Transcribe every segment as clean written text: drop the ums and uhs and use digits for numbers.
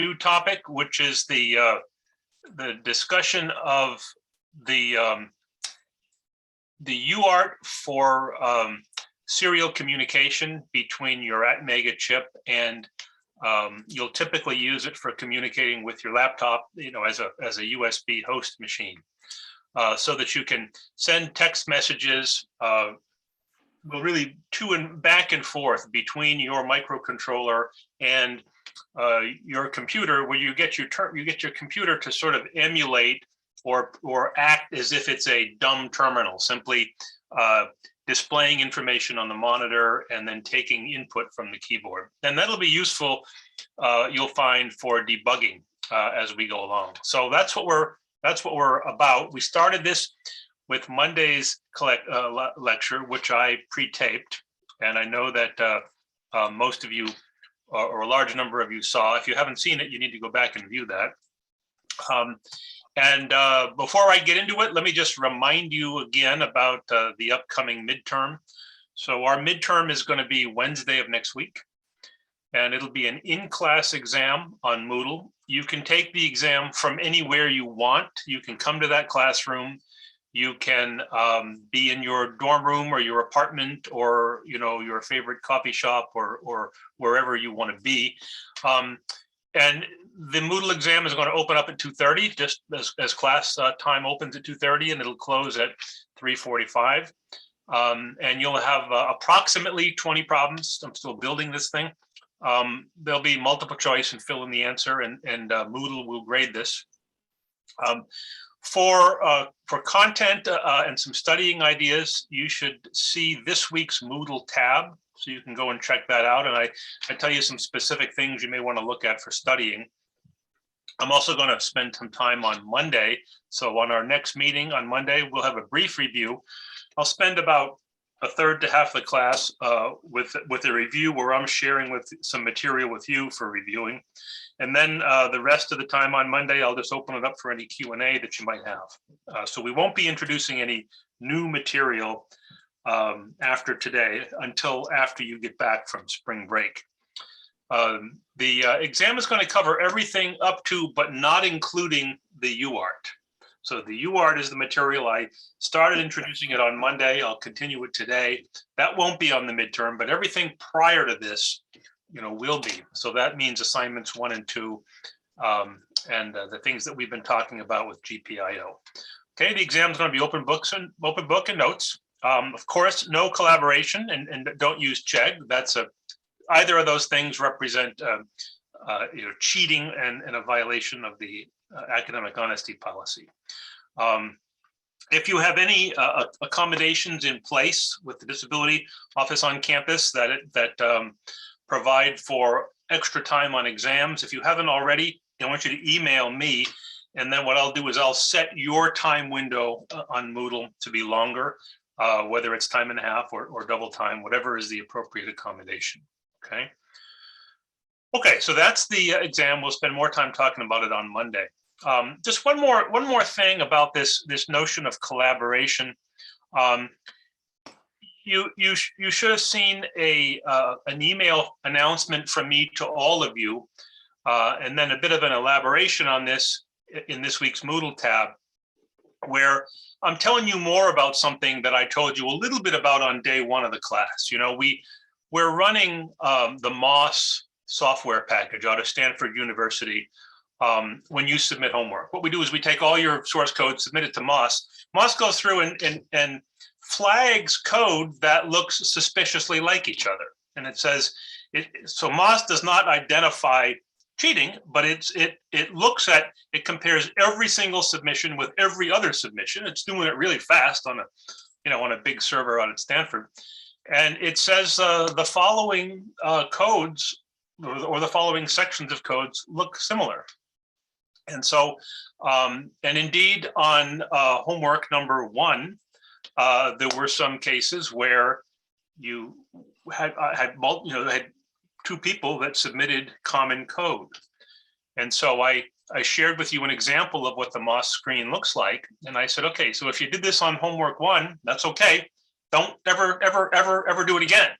new topic, which is the discussion of the UART for serial communication between your Atmega chip, and you'll typically use it for communicating with your laptop, as a USB host machine, so that you can send text messages, really to and back and forth between your microcontroller and your computer, where you get your computer to sort of emulate or act as if it's a dumb terminal, simply displaying information on the monitor and then taking input from the keyboard. And that'll be useful, you'll find, for debugging as we go along. So that's what we're about. We started this with Monday's lecture, which I pre-taped, and I know that most of you, or a large number of you, saw. If you haven't seen it, you need to go back and view that. Before I get into it, let me just remind you again about the upcoming midterm. So our midterm is going to be Wednesday of next week, and it'll be an in-class exam on Moodle. You can take the exam from anywhere you want. You can come to that classroom. You can be in your dorm room or your apartment, or your favorite coffee shop, or wherever you want to be. And the Moodle exam is going to open up at 2:30, just as class time opens at 2:30, and it'll close at 3:45. And you'll have approximately 20 problems. I'm still building this thing. There'll be multiple choice and fill in the answer, and Moodle will grade this. For content and some studying ideas, you should see this week's Moodle tab, so you can go and check that out. And I tell you some specific things you may want to look at for studying. I'm also going to spend some time on Monday. So on our next meeting on Monday, we'll have a brief review. I'll spend about a third to half the class with a review where I'm sharing with some material with you for reviewing. And then the rest of the time on Monday, I'll just open it up for any Q&A that you might have. So we won't be introducing any new material after today until after you get back from spring break. The exam is going to cover everything up to, but not including, the UART. So the UART is the material. I started introducing it on Monday. I'll continue it today. That won't be on the midterm, but everything prior to this, will be. So that means assignments 1 and 2, and the things that we've been talking about with GPIO. Okay, the exam is going to be open book and notes. Of course, no collaboration, and don't use Chegg. That's either of those things represent cheating and a violation of the academic honesty policy. If you have any accommodations in place with the disability office on campus that provide for extra time on exams, if you haven't already, I want you to email me, and then what I'll do is I'll set your time window on Moodle to be longer, whether it's time and a half or double time, whatever is the appropriate accommodation. Okay, so that's the exam. We'll spend more time talking about it on Monday. Just one more thing about this notion of collaboration. You should have seen an email announcement from me to all of you, and then a bit of an elaboration on this in this week's Moodle tab, where I'm telling you more about something that I told you a little bit about on day 1 of the class. We're running the MOS software package out of Stanford University. When you submit homework, what we do is we take all your source code, submit it to MOS. MOS goes through and flags code that looks suspiciously like each other. And it says, so MOS does not identify cheating, but it compares every single submission with every other submission. It's doing it really fast on a big server out at Stanford. And it says the following codes or the following sections of codes look similar. And so, and indeed on homework number 1, there were some cases where you had 2 people that submitted common code. And so I shared with you an example of what the MOS screen looks like. And I said, okay, so if you did this on homework 1, that's okay. Don't ever do it again.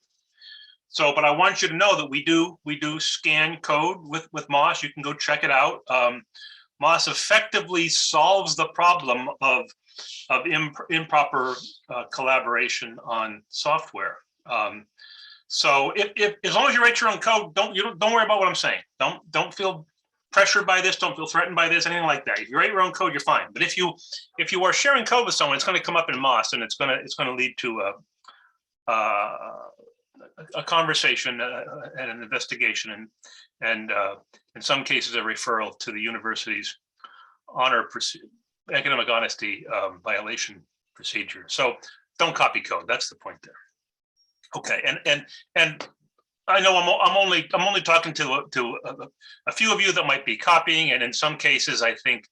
So, but I want you to know that we do scan code with MOS. You can go check it out. MOS effectively solves the problem of improper collaboration on software. So if as long as you write your own code, don't worry about what I'm saying. Don't feel pressured by this. Don't feel threatened by this. Anything like that. If you write your own code, you're fine. But if you are sharing code with someone, it's going to come up in MOS, and it's going to lead to a conversation and an investigation, and in some cases a referral to the university's academic honesty violation procedure. So don't copy code. That's the point there. Okay, and I know I'm only talking to a few of you that might be copying, and in some cases I think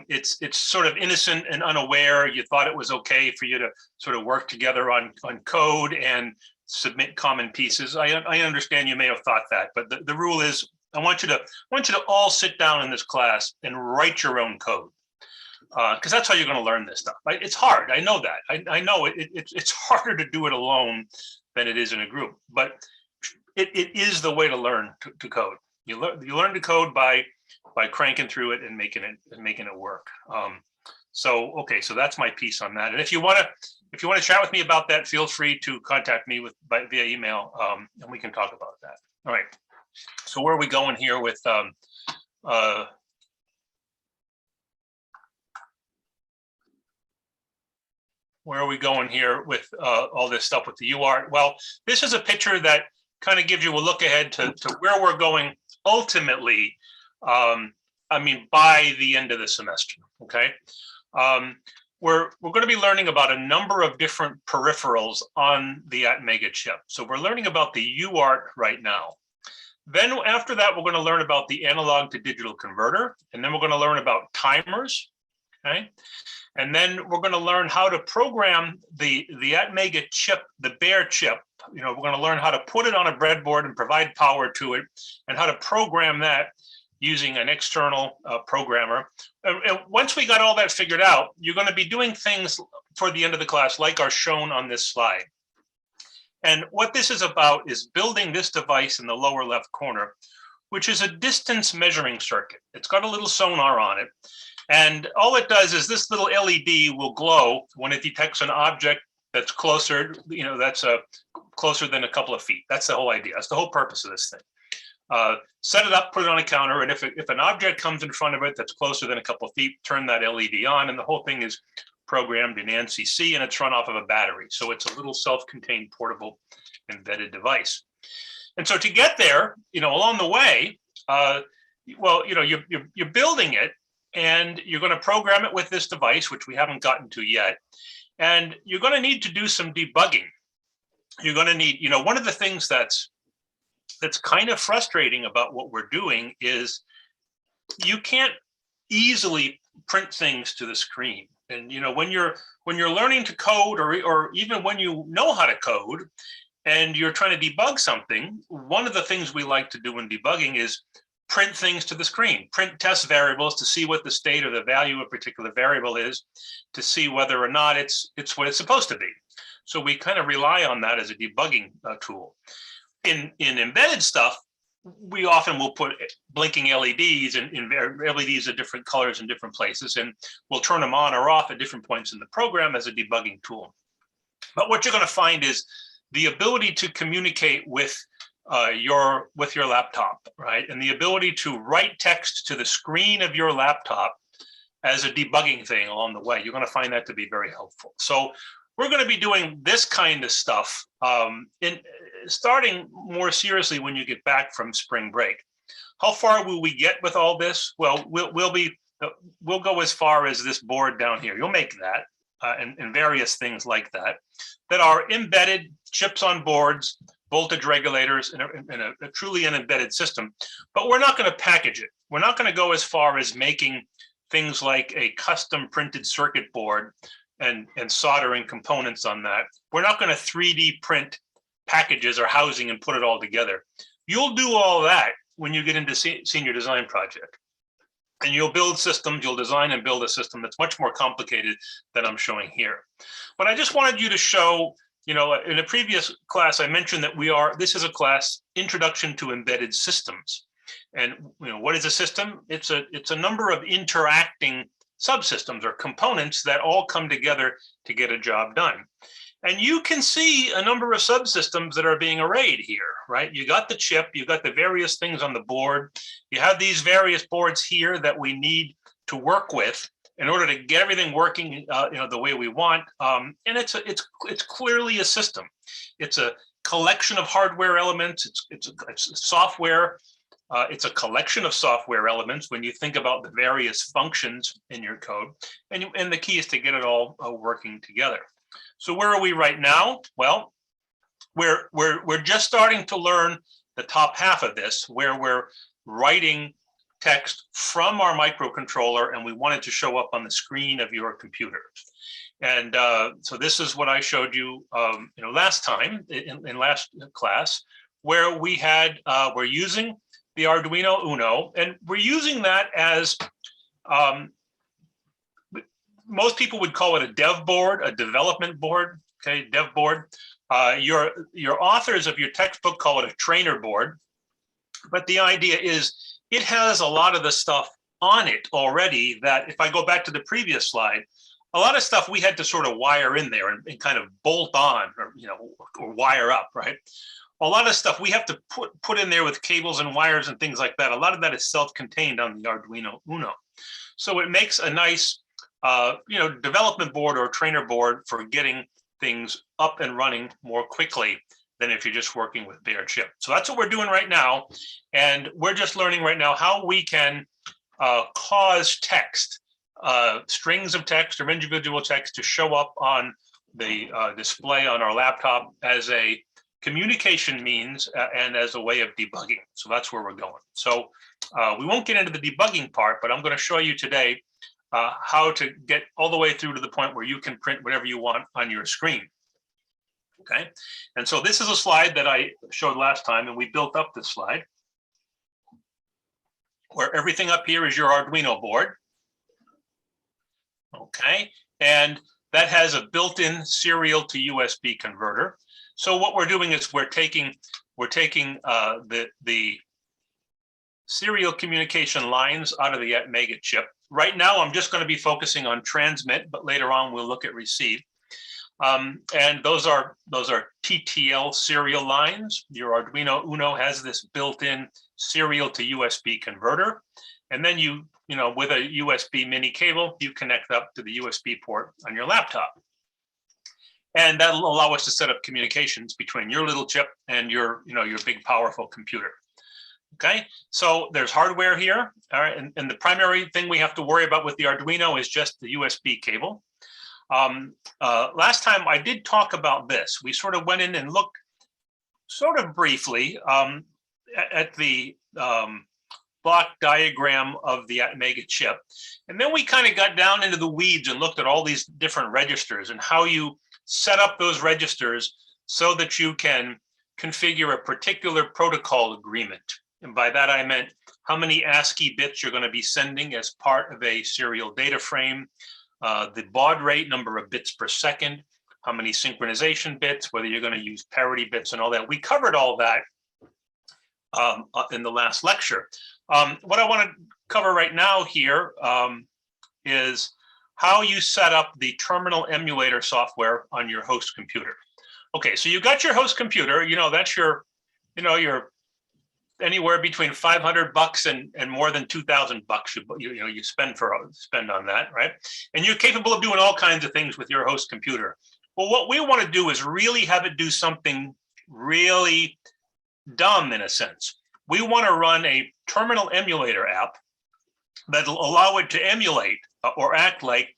it's sort of innocent and unaware. You thought it was okay for you to sort of work together on code and submit common pieces. I understand you may have thought that, but the rule is I want you to all sit down in this class and write your own code, because that's how you're going to learn this stuff. Right? It's hard. I know that. I know it's harder to do it alone than it is in a group, but it is the way to learn to code. You learn to code by cranking through it and making it work. So okay, so that's my piece on that. And if you want to chat with me about that, feel free to contact me via email, and we can talk about that. All right. So where are we going here with all this stuff with the UART? Well, this is a picture that kind of gives you a look ahead to where we're going ultimately. I mean, by the end of the semester. Okay. We're going to be learning about a number of different peripherals on the Atmega chip. So we're learning about the UART right now. Then after that, we're going to learn about the analog to digital converter, and then we're going to learn about timers. Okay. And then we're going to learn how to program the Atmega chip, the bare chip. You know, we're going to learn how to put it on a breadboard and provide power to it, and how to program that using an external programmer. And once we got all that figured out, you're going to be doing things toward the end of the class like are shown on this slide. And what this is about is building this device in the lower left corner, which is a distance measuring circuit. It's got a little sonar on it. And all it does is this little LED will glow when it detects an object that's closer, you know, that's closer than a couple of feet. That's the whole idea. That's the whole purpose of this thing. Set it up, put it on a counter, and if an object comes in front of it that's closer than a couple of feet, turn that LED on, and the whole thing is programmed in ANSI C, and it's run off of a battery. So it's a little self-contained portable embedded device. And so to get there, you know, along the way, well, you know, you're building it, and you're going to program it with this device, which we haven't gotten to yet. And you're going to need to do some debugging. You're going to need, you know, one of the things that's kind of frustrating about what we're doing is you can't easily print things to the screen. And, you know, when you're learning to code, or even when you know how to code and you're trying to debug something, one of the things we like to do in debugging is print things to the screen, print test variables to see what the state or the value of a particular variable is, to see whether or not it's what it's supposed to be. So we kind of rely on that as a debugging tool. In embedded stuff, we often will put blinking LEDs and LEDs of different colors in different places, and we'll turn them on or off at different points in the program as a debugging tool. But what you're going to find is the ability to communicate with your laptop, right? And the ability to write text to the screen of your laptop as a debugging thing along the way. You're going to find that to be very helpful. So we're going to be doing this kind of stuff starting more seriously when you get back from spring break. How far will we get with all this? Well, we'll go as far as this board down here. You'll make that and various things like that are embedded chips on boards, voltage regulators, in a truly an embedded system. But we're not going to package it. We're not going to go as far as making things like a custom printed circuit board and soldering components on that. We're not going to 3D print packages or housing and put it all together. You'll do all that when you get into senior design project. And you'll build systems, you'll design and build a system that's much more complicated than I'm showing here. But I just wanted you to show you know, in a previous class, I mentioned that this is a class, Introduction to Embedded Systems. And, you know, what is a system? It's a number of interacting subsystems or components that all come together to get a job done. And you can see a number of subsystems that are being arrayed here, right? You got the chip, you got the various things on the board. You have these various boards here that we need to work with in order to get everything working, you know, the way we want. And it's clearly a system. It's a collection of hardware elements. It's software. It's a collection of software elements when you think about the various functions in your code. And the key is to get it all working together. So where are we right now? Well, we're just starting to learn the top half of this, where we're writing text from our microcontroller, and we want it to show up on the screen of your computer. And so this is what I showed you, you know, last time in last class, where we had we're using the Arduino Uno, and we're using that as most people would call it a dev board, a development board. Okay, dev board. Your authors of your textbook call it a trainer board, but the idea is it has a lot of the stuff on it already that, if I go back to the previous slide, a lot of stuff we had to sort of wire in there and kind of bolt on, or, you know, or wire up, right? A lot of stuff we have to put in there with cables and wires and things like that. A lot of that is self-contained on the Arduino Uno. So it makes a nice, you know, development board or trainer board for getting things up and running more quickly than if you're just working with bare chip. So that's what we're doing right now. And we're just learning right now how we can cause text, strings of text or individual text, to show up on the display on our laptop as a communication means and as a way of debugging. So that's where we're going. So we won't get into the debugging part, but I'm going to show you today how to get all the way through to the point where you can print whatever you want on your screen. Okay, and so this is a slide that I showed last time, and we built up this slide where everything up here is your Arduino board. Okay, and that has a built-in serial to USB converter. So what we're doing is we're taking the serial communication lines out of the Mega chip. Right now, I'm just going to be focusing on transmit, but later on we'll look at receive. And those are TTL serial lines. Your Arduino Uno has this built-in serial to USB converter, and then you know, with a USB mini cable, you connect up to the USB port on your laptop. And that'll allow us to set up communications between your little chip and your, you know, your big powerful computer. Okay, so there's hardware here. All right, and the primary thing we have to worry about with the Arduino is just the USB cable. Last time I did talk about this. We sort of went in and looked sort of briefly at the block diagram of the Mega chip. And then we kind of got down into the weeds and looked at all these different registers and how you set up those registers so that you can configure a particular protocol agreement. And by that, I meant how many ASCII bits you're going to be sending as part of a serial data frame, the baud rate, number of bits per second, how many synchronization bits, whether you're going to use parity bits and all that. We covered all that in the last lecture. What I want to cover right now here is how you set up the terminal emulator software on your host computer. Okay, so you got your host computer, you know, that's your, you know, your anywhere between $500 and more than $2,000 you spend on that, right? And you're capable of doing all kinds of things with your host computer. Well, what we want to do is really have it do something really dumb in a sense. We want to run a terminal emulator app that'll allow it to emulate or act like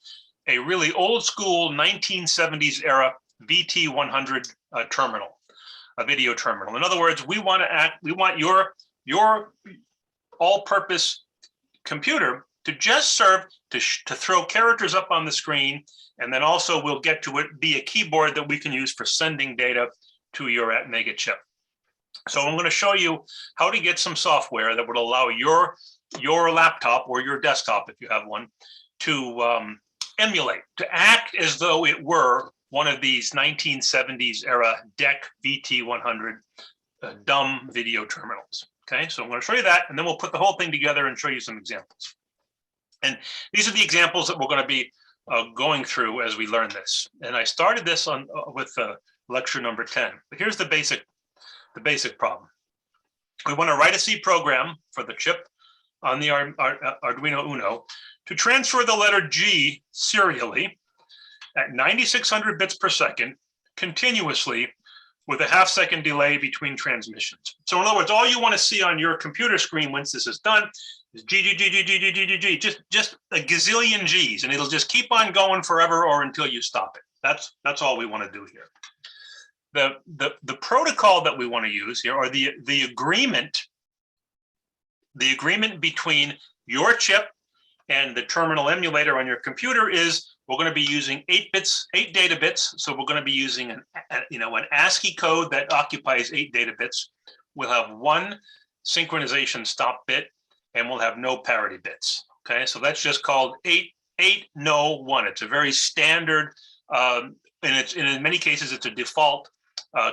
a really old school 1970s era VT100 terminal, a video terminal. In other words, we want your all-purpose computer to just serve to throw characters up on the screen, and then also we'll get to it be a keyboard that we can use for sending data to your Mega chip. So I'm going to show you how to get some software that would allow your laptop or your desktop, if you have one, to emulate, to act as though it were one of these 1970s era DEC VT100 dumb video terminals. Okay, so I'm going to show you that, and then we'll put the whole thing together and show you some examples. And these are the examples that we're going to be going through as we learn this. And I started this on with lecture number 10. But here's the basic problem. We want to write a C program for the chip on the Arduino Uno to transfer the letter G serially at 9600 bits per second continuously with a half-second delay between transmissions. So in other words, all you want to see on your computer screen once this is done is G, G, G, G, G, G, G, G, G, just a gazillion G's, and it'll just keep on going forever or until you stop it. That's all we want to do here. The protocol that we want to use here, or the agreement between your chip and the terminal emulator on your computer is we're going to be using 8 data bits. So we're going to be using an ASCII code that occupies 8 data bits. We'll have 1 synchronization stop bit, and we'll have no parity bits. Okay, so that's just called 8, no 1. It's a very standard, and in many cases it's a default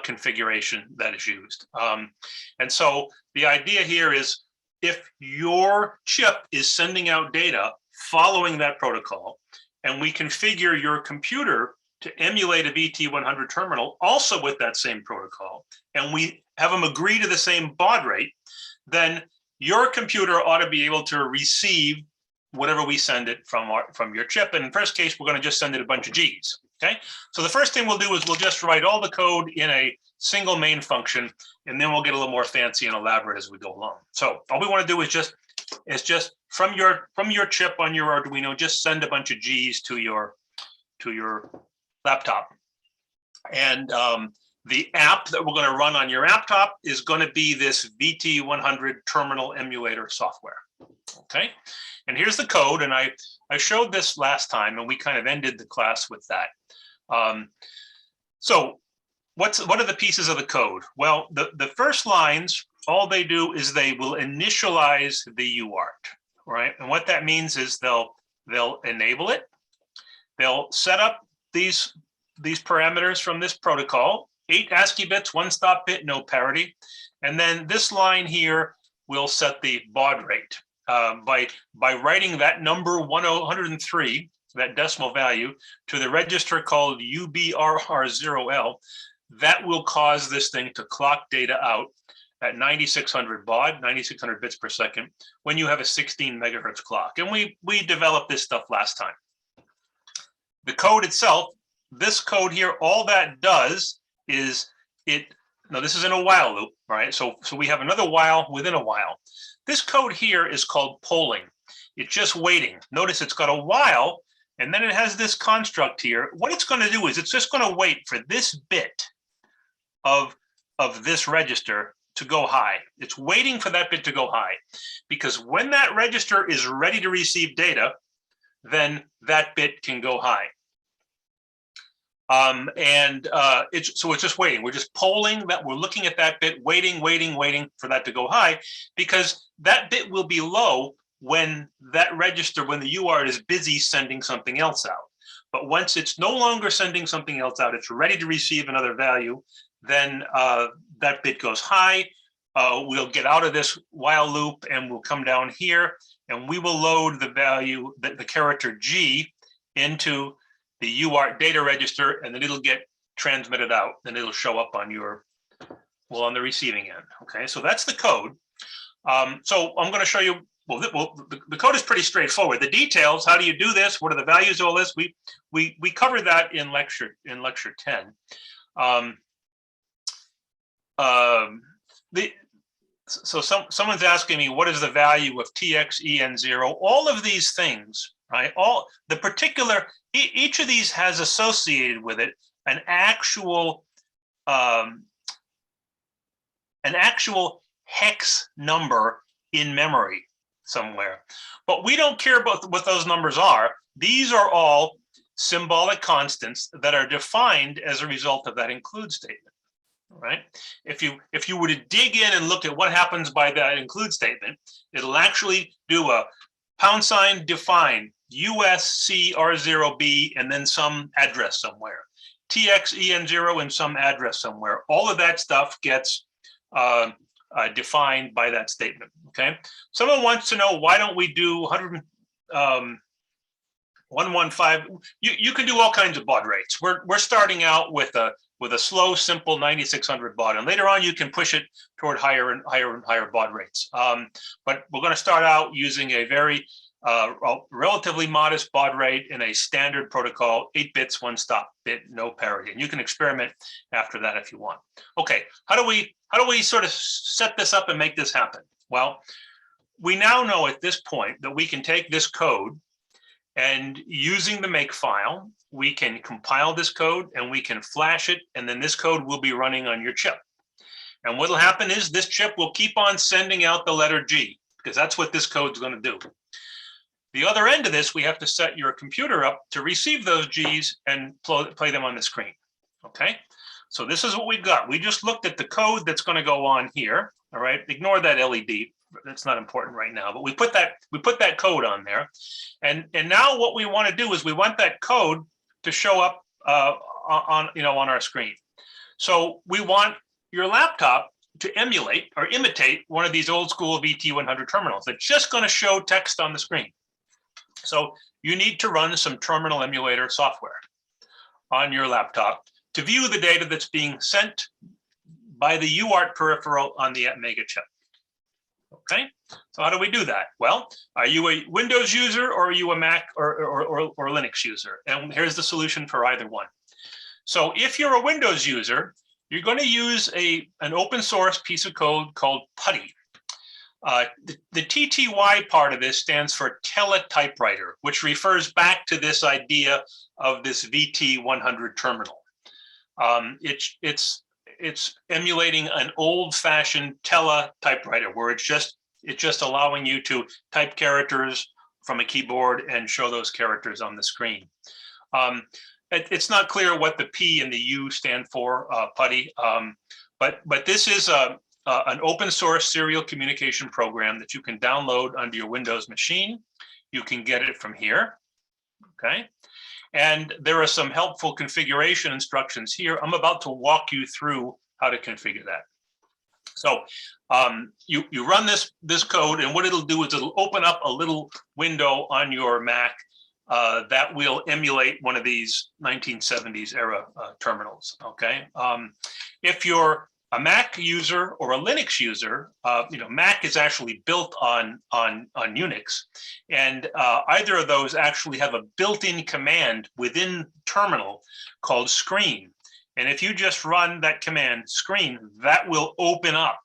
configuration that is used. And so the idea here is if your chip is sending out data following that protocol, and we configure your computer to emulate a VT100 terminal also with that same protocol, and we have them agree to the same baud rate, then your computer ought to be able to receive whatever we send it from your chip. And in the first case, we're going to just send it a bunch of G's. Okay, so the first thing we'll do is we'll just write all the code in a single main function, and then we'll get a little more fancy and elaborate as we go along. So all we want to do is just from your chip on your Arduino, just send a bunch of G's to your laptop. And the app that we're going to run on your laptop is going to be this VT100 terminal emulator software. Okay, and here's the code, and I showed this last time, and we kind of ended the class with that. So what are the pieces of the code? Well, the first lines, all they do is they will initialize the UART, right? And what that means is they'll enable it. They'll set up these parameters from this protocol, 8 ASCII bits, 1 stop bit, no parity. And then this line here will set the baud rate by writing that number 103, that decimal value, to the register called UBRR0L. That will cause this thing to clock data out at 9600 baud, 9600 bits per second, when you have a 16 megahertz clock. And we developed this stuff last time. The code itself, this code here, all that does is now this is in a while loop, right? So we have another while within a while. This code here is called polling. It's just waiting. Notice it's got a while, and then it has this construct here. What it's going to do is it's just going to wait for this bit of this register to go high. It's waiting for that bit to go high, because when that register is ready to receive data, then that bit can go high. It's just waiting. We're just polling that. We're looking at that bit, waiting for that to go high, because that bit will be low when that register, when the UART is busy sending something else out. But once it's no longer sending something else out, it's ready to receive another value, then that bit goes high. We'll get out of this while loop, and we'll come down here, and we will load the value, the character G, into the UART data register, and then it'll get transmitted out, and it'll show up on on the receiving end. Okay, so that's the code. So I'm going to show you. Well, the code is pretty straightforward. The details, how do you do this? What are the values of all this? We covered that in lecture 10. So someone's asking me, what is the value of TXEN0? All of these things, right? Each of these has associated with it an actual hex number in memory somewhere. But we don't care about what those numbers are. These are all symbolic constants that are defined as a result of that include statement. Right? If you were to dig in and look at what happens by that include statement, it'll actually do a # define USCR0B and then some address somewhere. TXEN0 in some address somewhere. All of that stuff gets defined by that statement. Okay. Someone wants to know, why don't we do 115? You can do all kinds of baud rates. We're starting out with a slow, simple 9600 baud, and later on you can push it toward higher and higher baud rates. But we're going to start out using a very relatively modest baud rate in a standard protocol, 8 bits, 1 stop bit, no parity. And you can experiment after that if you want. Okay, how do we sort of set this up and make this happen? Well, we now know at this point that we can take this code, and using the make file, we can compile this code and we can flash it, and then this code will be running on your chip. And what'll happen is this chip will keep on sending out the letter G, because that's what this code's going to do. The other end of this, we have to set your computer up to receive those G's and play them on the screen. Okay, so this is what we've got. We just looked at the code that's going to go on here. All right, ignore that LED. That's not important right now, but we put that code on there. And now what we want to do is we want that code to show up on our screen. So we want your laptop to emulate or imitate one of these old school VT100 terminals that's just going to show text on the screen. So you need to run some terminal emulator software on your laptop to view the data that's being sent by the UART peripheral on the Mega chip. Okay, so how do we do that? Well, are you a Windows user, or are you a Mac or Linux user? And here's the solution for either one. So if you're a Windows user, you're going to use an open source piece of code called Putty. The TTY part of this stands for teletypewriter, which refers back to this idea of this VT100 terminal. It's emulating an old-fashioned teletypewriter where it's just allowing you to type characters from a keyboard and show those characters on the screen. It's not clear what the P and the U stand for, Putty, but this is an open source serial communication program that you can download onto your Windows machine. You can get it from here, okay? And there are some helpful configuration instructions here. I'm about to walk you through how to configure that. So you run this code, and what it'll do is it'll open up a little window on your Mac that will emulate one of these 1970s era terminals, okay? If you're a Mac user or a Linux user, Mac is actually built on Unix, and either of those actually have a built-in command within terminal called screen. And if you just run that command screen, that will open up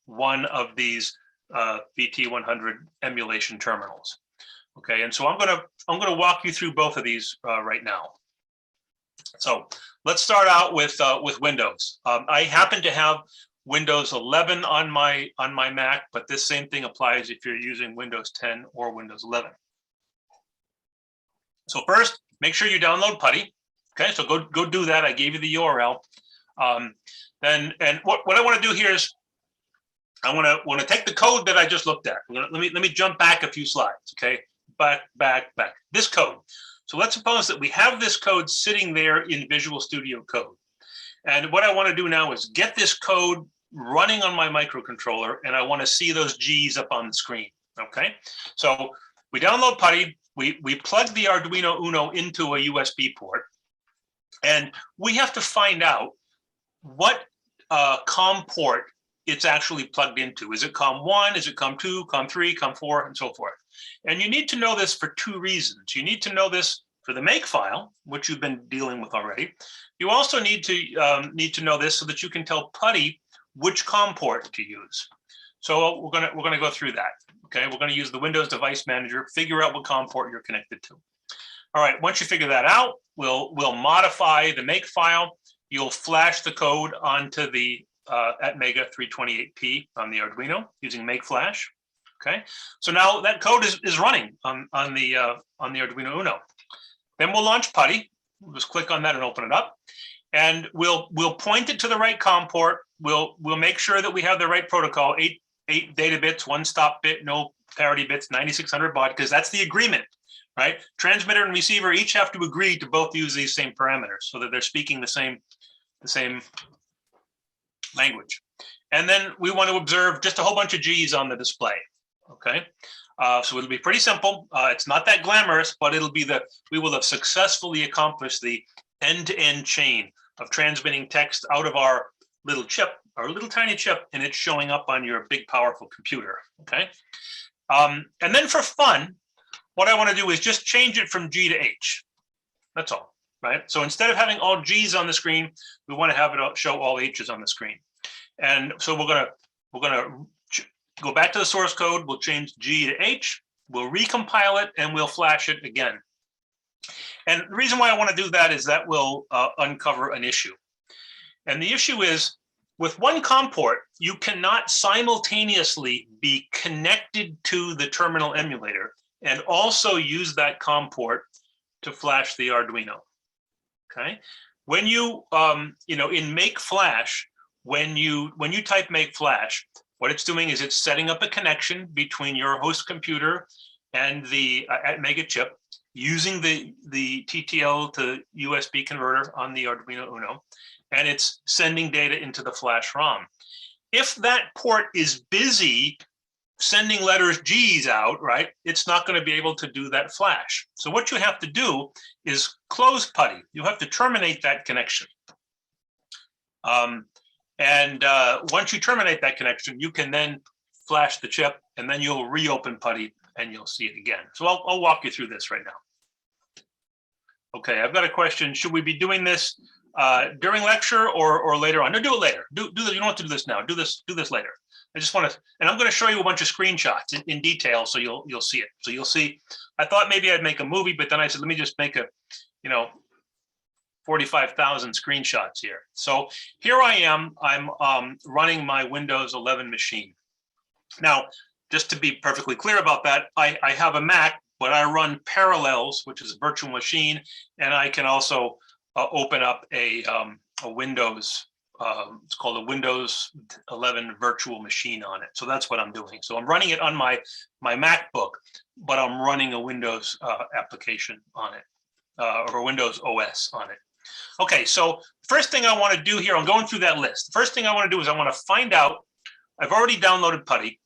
one of these VT100 emulation terminals. Okay, and so I'm gonna walk you through both of these right now. So let's start out with Windows. I happen to have Windows 11 on my Mac, but this same thing applies if you're using Windows 10 or Windows 11. So first, make sure you download Putty. Okay, so go do that. I gave you the URL. And what I want to do here is I want to take the code that I just looked at. Let me jump back a few slides. Okay, back. This code. So let's suppose that we have this code sitting there in Visual Studio Code. And what I want to do now is get this code running on my microcontroller, and I want to see those G's up on the screen, okay? So we download Putty, we plug the Arduino Uno into a USB port, and we have to find out what COM port it's actually plugged into. Is it COM1, is it COM2, COM3, COM4, and so forth? And you need to know this for two reasons. You need to know this for the make file, which you've been dealing with already. You also need to know this so that you can tell Putty which COM port to use. So we're gonna go through that. Okay, we're gonna use the Windows Device Manager, figure out what COM port you're connected to. All right, once you figure that out, we'll modify the make file. You'll flash the code onto the Atmega 328P on the Arduino using make flash. Okay, so now that code is running on the Arduino Uno. Then we'll launch Putty. We'll just click on that and open it up, and we'll point it to the right COM port. We'll make sure that we have the right protocol: 8 data bits, 1 stop bit, no parity bits, 9600 baud, because that's the agreement right? Transmitter and receiver each have to agree to both use these same parameters so that they're speaking the same language. And then we want to observe just a whole bunch of G's on the display, okay? So it'll be pretty simple. It's not that glamorous, but it'll be we will have successfully accomplished the end-to-end chain of transmitting text out of our little chip, our little tiny chip, and it's showing up on your big, powerful computer, okay? And then for fun, what I want to do is just change it from G to H. That's all, right? So instead of having all G's on the screen, we want to have it show all H's on the screen. And so we're gonna go back to the source code. We'll change G to H. We'll recompile it and we'll flash it again. And the reason why I want to do that is that will uncover an issue. And the issue is, with one COM port, you cannot simultaneously be connected to the terminal emulator and also use that COM port to flash the Arduino. Okay, when you in make flash, when you type make flash, what it's doing is it's setting up a connection between your host computer and the Mega chip using the TTL to USB converter on the Arduino Uno, and it's sending data into the flash ROM. If that port is busy sending letters G's out, right, it's not going to be able to do that flash. So what you have to do is close Putty. You have to terminate that connection. Once you terminate that connection, you can then flash the chip, and then you'll reopen Putty and you'll see it again. So I'll walk you through this right now. Okay, I've got a question. Should we be doing this during lecture or later on? No, do it later. Do this. You don't have to do this now. Do this later. I just want to, and I'm going to show you a bunch of screenshots in detail, so you'll see it. So you'll see. I thought maybe I'd make a movie, but then I said, let me just make a, 45,000 screenshots here. So here I am. I'm running my Windows 11 machine. Now, just to be perfectly clear about that, I have a Mac, but I run Parallels, which is a virtual machine, and I can also open up a Windows. It's called a Windows 11 virtual machine on it. So that's what I'm doing. So I'm running it on my MacBook, but I'm running a Windows application on it, or a Windows OS on it. Okay, so first thing I want to do here, I'm going through that list. First thing I want to do is I want to find out, I've already downloaded Putty,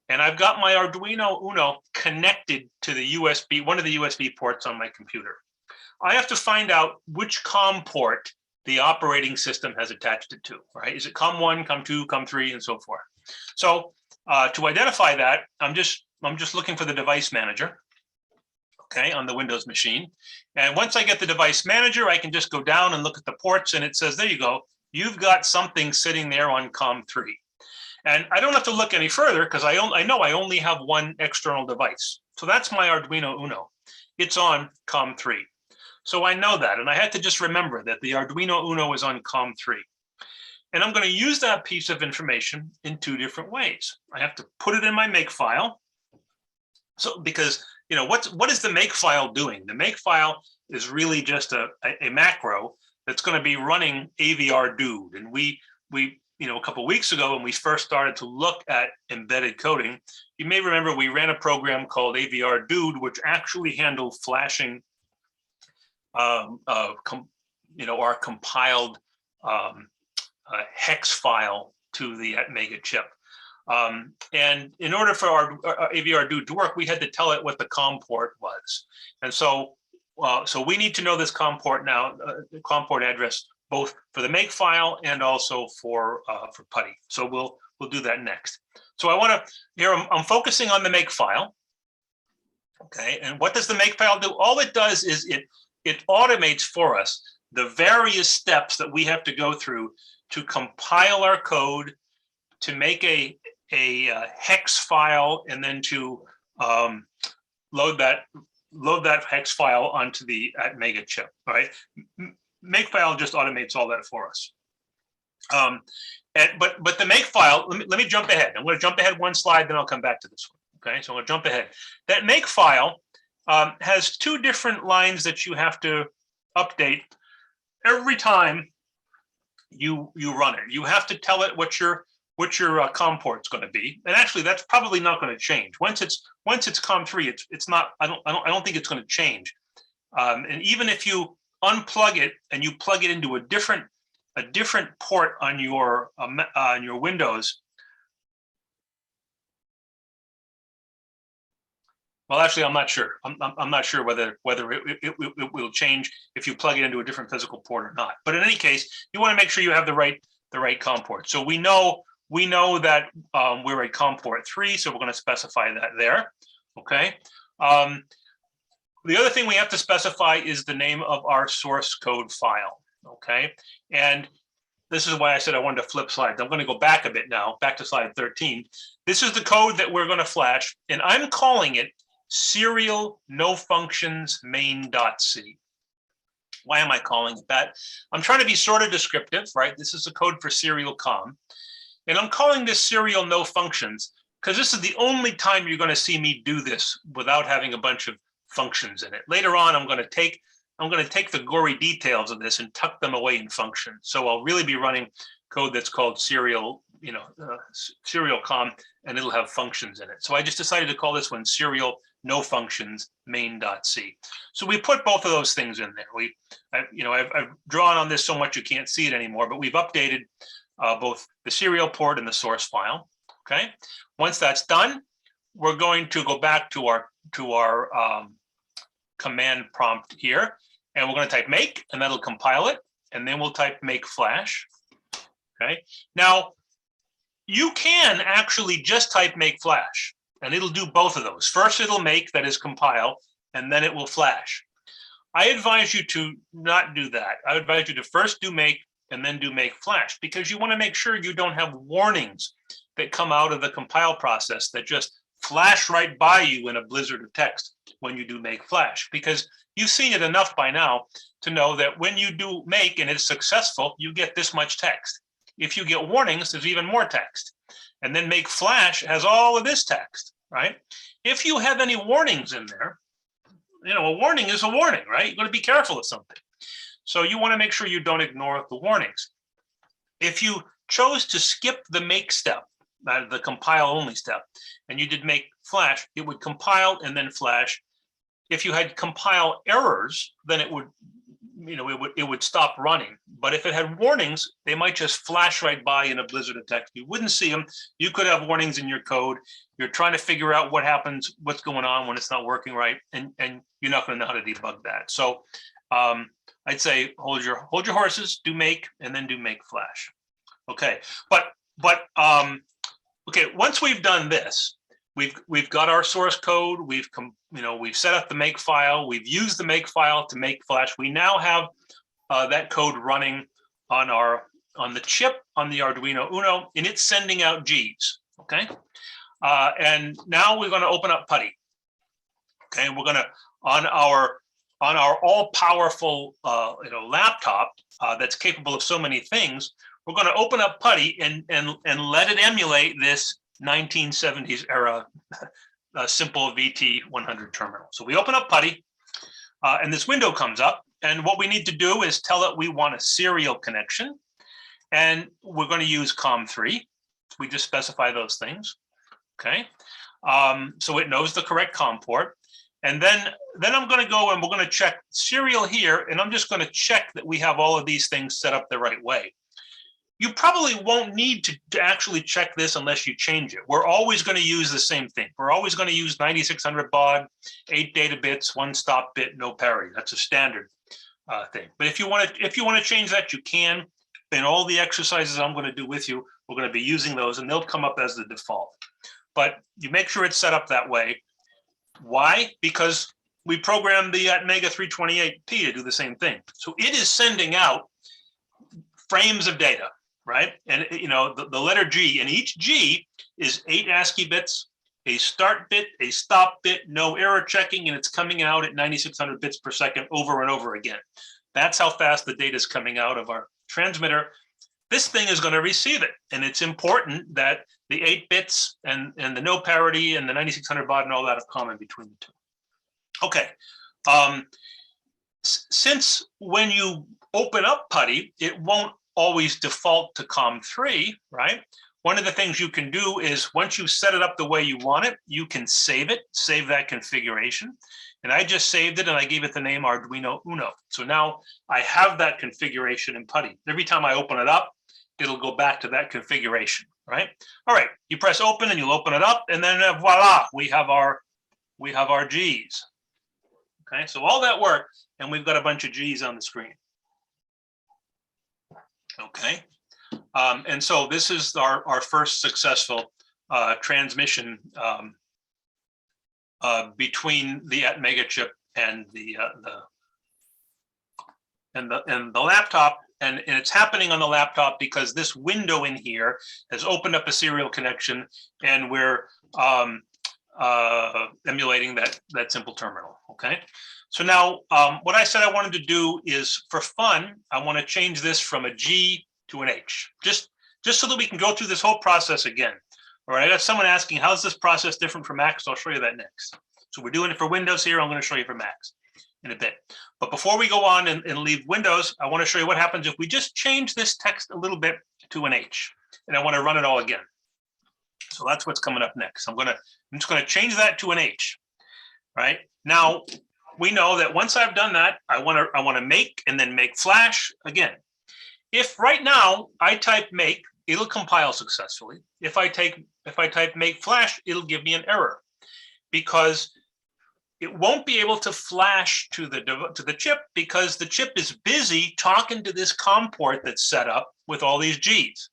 and I've got my Arduino Uno connected to the USB, one of the USB ports on my computer. I have to find out which COM port the operating system has attached it to, right? Is it COM1, COM2, COM3, and so forth? So to identify that, I'm just looking for the device manager, okay, on the Windows machine. And once I get the device manager, I can just go down and look at the ports, and it says, there you go, you've got something sitting there on COM3. And I don't have to look any further because I know I only have one external device. So that's my Arduino Uno. It's on COM3. So I know that, and I had to just remember that the Arduino Uno is on COM3. And I'm going to use that piece of information in two different ways. I have to put it in my make file. So because, what is the make file doing? The make file is really just a macro that's going to be running AVR-dude. And we a couple of weeks ago, when we first started to look at embedded coding, you may remember we ran a program called AVR-dude, which actually handled flashing our compiled hex file to the Mega chip. And in order for our AVR-dude to work, we had to tell it what the COM port was. And so we need to know this COM port now, the COM port address, both for the make file and also for Putty. So we'll do that next. So I'm focusing on the make file. Okay, and what does the make file do? All it does is it automates for us the various steps that we have to go through to compile our code, to make a hex file, and then to load that hex file onto the Mega chip. All right, Makefile just automates all that for us. But the Makefile, let me jump ahead. I'm going to jump ahead one slide, then I'll come back to this one. Okay, so I'm going to jump ahead. That Makefile has two different lines that you have to update every time you run it. You have to tell it what your COM port's going to be. And actually, that's probably not going to change. Once it's COM3, it's not. I don't think it's going to change. And even if you unplug it and you plug it into a different port on your Windows. Well, actually, I'm not sure. I'm not sure whether it will change if you plug it into a different physical port or not. But in any case, you want to make sure you have the right COM port. So we know that we're at COM port 3, so we're going to specify that there. Okay. The other thing we have to specify is the name of our source code file. Okay, and this is why I said I wanted to flip slides. I'm going to go back a bit now, back to slide 13. This is the code that we're going to flash, and I'm calling it serial no functions main.c. Why am I calling it that? I'm trying to be sort of descriptive, right? This is the code for serial COM, and I'm calling this serial no functions because this is the only time you're going to see me do this without having a bunch of functions in it. Later on, I'm going to take the gory details of this and tuck them away in functions. So I'll really be running code that's called serial COM, and it'll have functions in it. So I just decided to call this one serial no functions main.c. So we put both of those things in there. I've drawn on this so much you can't see it anymore, but we've updated both the serial port and the source file. Okay. Once that's done, we're going to go back to our command prompt here, and we're going to type make, and that'll compile it, and then we'll type make flash. Okay. Now, you can actually just type make flash, and it'll do both of those. First, it'll make, that is compile, and then it will flash. I advise you to not do that. I advise you to first do make and then do make flash, because you want to make sure you don't have warnings that come out of the compile process that just flash right by you in a blizzard of text when you do make flash, because you've seen it enough by now to know that when you do make and it's successful, you get this much text. If you get warnings, there's even more text. And then make flash has all of this text, right? If you have any warnings in there, a warning is a warning, right? You're going to be careful of something. So you want to make sure you don't ignore the warnings. If you chose to skip the make step, the compile only step, and you did make flash, it would compile and then flash. If you had compile errors, then it would stop running. But if it had warnings, they might just flash right by in a blizzard of text. You wouldn't see them. You could have warnings in your code. You're trying to figure out what happens, what's going on when it's not working right, and you're not going to know how to debug that. So I'd say hold your horses, do make, and then do make flash. Okay, okay. Once we've done this, we've got our source code. We've set up the make file. We've used the make file to make flash. We now have that code running on the chip on the Arduino Uno, and it's sending out G's. Okay, and now we're going to open up Putty. Okay, we're going to on our all-powerful laptop that's capable of so many things. We're going to open up Putty and let it emulate this 1970s era simple VT100 terminal. So we open up Putty, and this window comes up. And what we need to do is tell it we want a serial connection, and we're going to use COM3. We just specify those things. Okay, so it knows the correct COM port. And then I'm going to go and we're going to check serial here, and I'm just going to check that we have all of these things set up the right way. You probably won't need to actually check this unless you change it. We're always going to use the same thing. We're always going to use 9600 baud, 8 data bits, 1 stop bit, no parity. That's a standard thing. But if you want to change that, you can. In all the exercises I'm going to do with you, we're going to be using those, and they'll come up as the default. But you make sure it's set up that way. Why? Because we programmed the Atmega 328P to do the same thing. So it is sending out frames of data, right? And the letter G, and each G is 8 ASCII bits, a start bit, a stop bit, no error checking, and it's coming out at 9600 bits per second over and over again. That's how fast the data is coming out of our transmitter. This thing is going to receive it, and it's important that the 8 bits and the no parity and the 9600 baud and all that have common between the two. Okay, since when you open up Putty, it won't always default to COM3, right? one of the things you can do is once you set it up the way you want it, you can save it, save that configuration. And I just saved it and I gave it the name Arduino Uno. So now I have that configuration in Putty. Every time I open it up, it'll go back to that configuration, right? All right, you press open and you'll open it up, and then voila, we have our G's. Okay, so all that work, and we've got a bunch of G's on the screen. Okay, and so this is our first successful transmission between the Atmega chip and the laptop, and it's happening on the laptop because this window in here has opened up a serial connection, and we're emulating that simple terminal. Okay, so now what I said I wanted to do is, for fun, I want to change this from a G to an H, just so that we can go through this whole process again. All right, I got someone asking, how's this process different from Mac? So I'll show you that next. So we're doing it for Windows here. I'm going to show you for Macs in a bit. But before we go on and leave Windows, I want to show you what happens if we just change this text a little bit to an H, and I want to run it all again. So that's what's coming up next. I'm just going to change that to an H. Right now, we know that once I've done that, I want to make and then make flash again. If right now I type make, it'll compile successfully. If I type make flash, it'll give me an error because it won't be able to flash to the chip because the chip is busy talking to this COM port that's set up with all these G's,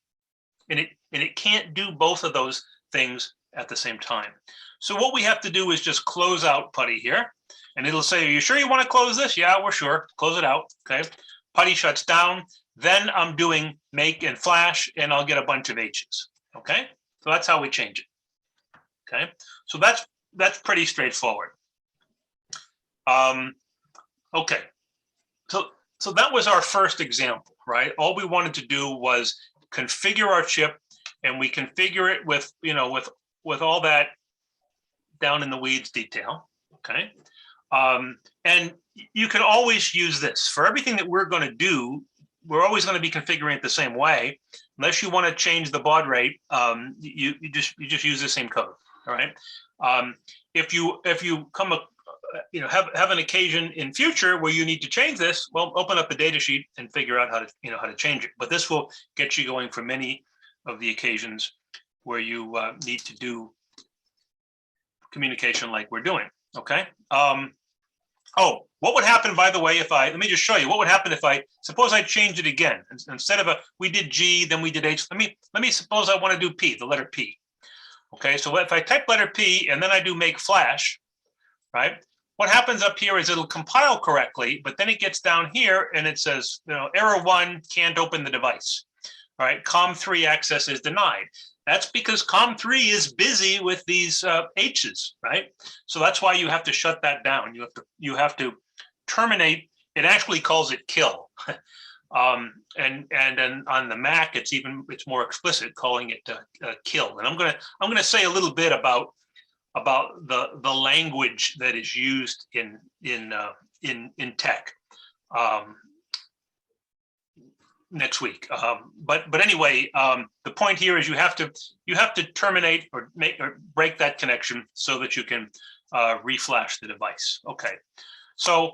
and it can't do both of those things at the same time. So what we have to do is just close out Putty here, and it'll say, "Are you sure you want to close this?" "Yeah, we're sure." Close it out. Okay. Putty shuts down. Then I'm doing make and flash, and I'll get a bunch of H's. Okay. So that's how we change it. Okay. So that's pretty straightforward. Okay. So that was our first example, right? All we wanted to do was configure our chip, and we configure it with, with all that down in the weeds detail. Okay. And you can always use this for everything that we're going to do. We're always going to be configuring it the same way, unless you want to change the baud rate. You just use the same code. All right. If you come up, have an occasion in future where you need to change this, well, open up the data sheet and figure out how to change it. But this will get you going for many of the occasions where you need to do communication like we're doing. Okay. Oh, what would happen, by the way, let me just show you what would happen if suppose I change it again. Instead of we did G, then we did H. Let me suppose I want to do P, the letter P. Okay, so if I type letter P and then I do make flash, right? What happens up here is it'll compile correctly, but then it gets down here and it says, error 1, can't open the device. All right, COM3 access is denied. That's because COM3 is busy with these H's, right? So that's why you have to shut that down. You have to terminate. It actually calls it kill, and then on the Mac it's more explicit, calling it kill. And I'm gonna say a little bit about the language that is used in tech next week. But anyway, the point here is you have to terminate or break that connection so that you can reflash the device. Okay, so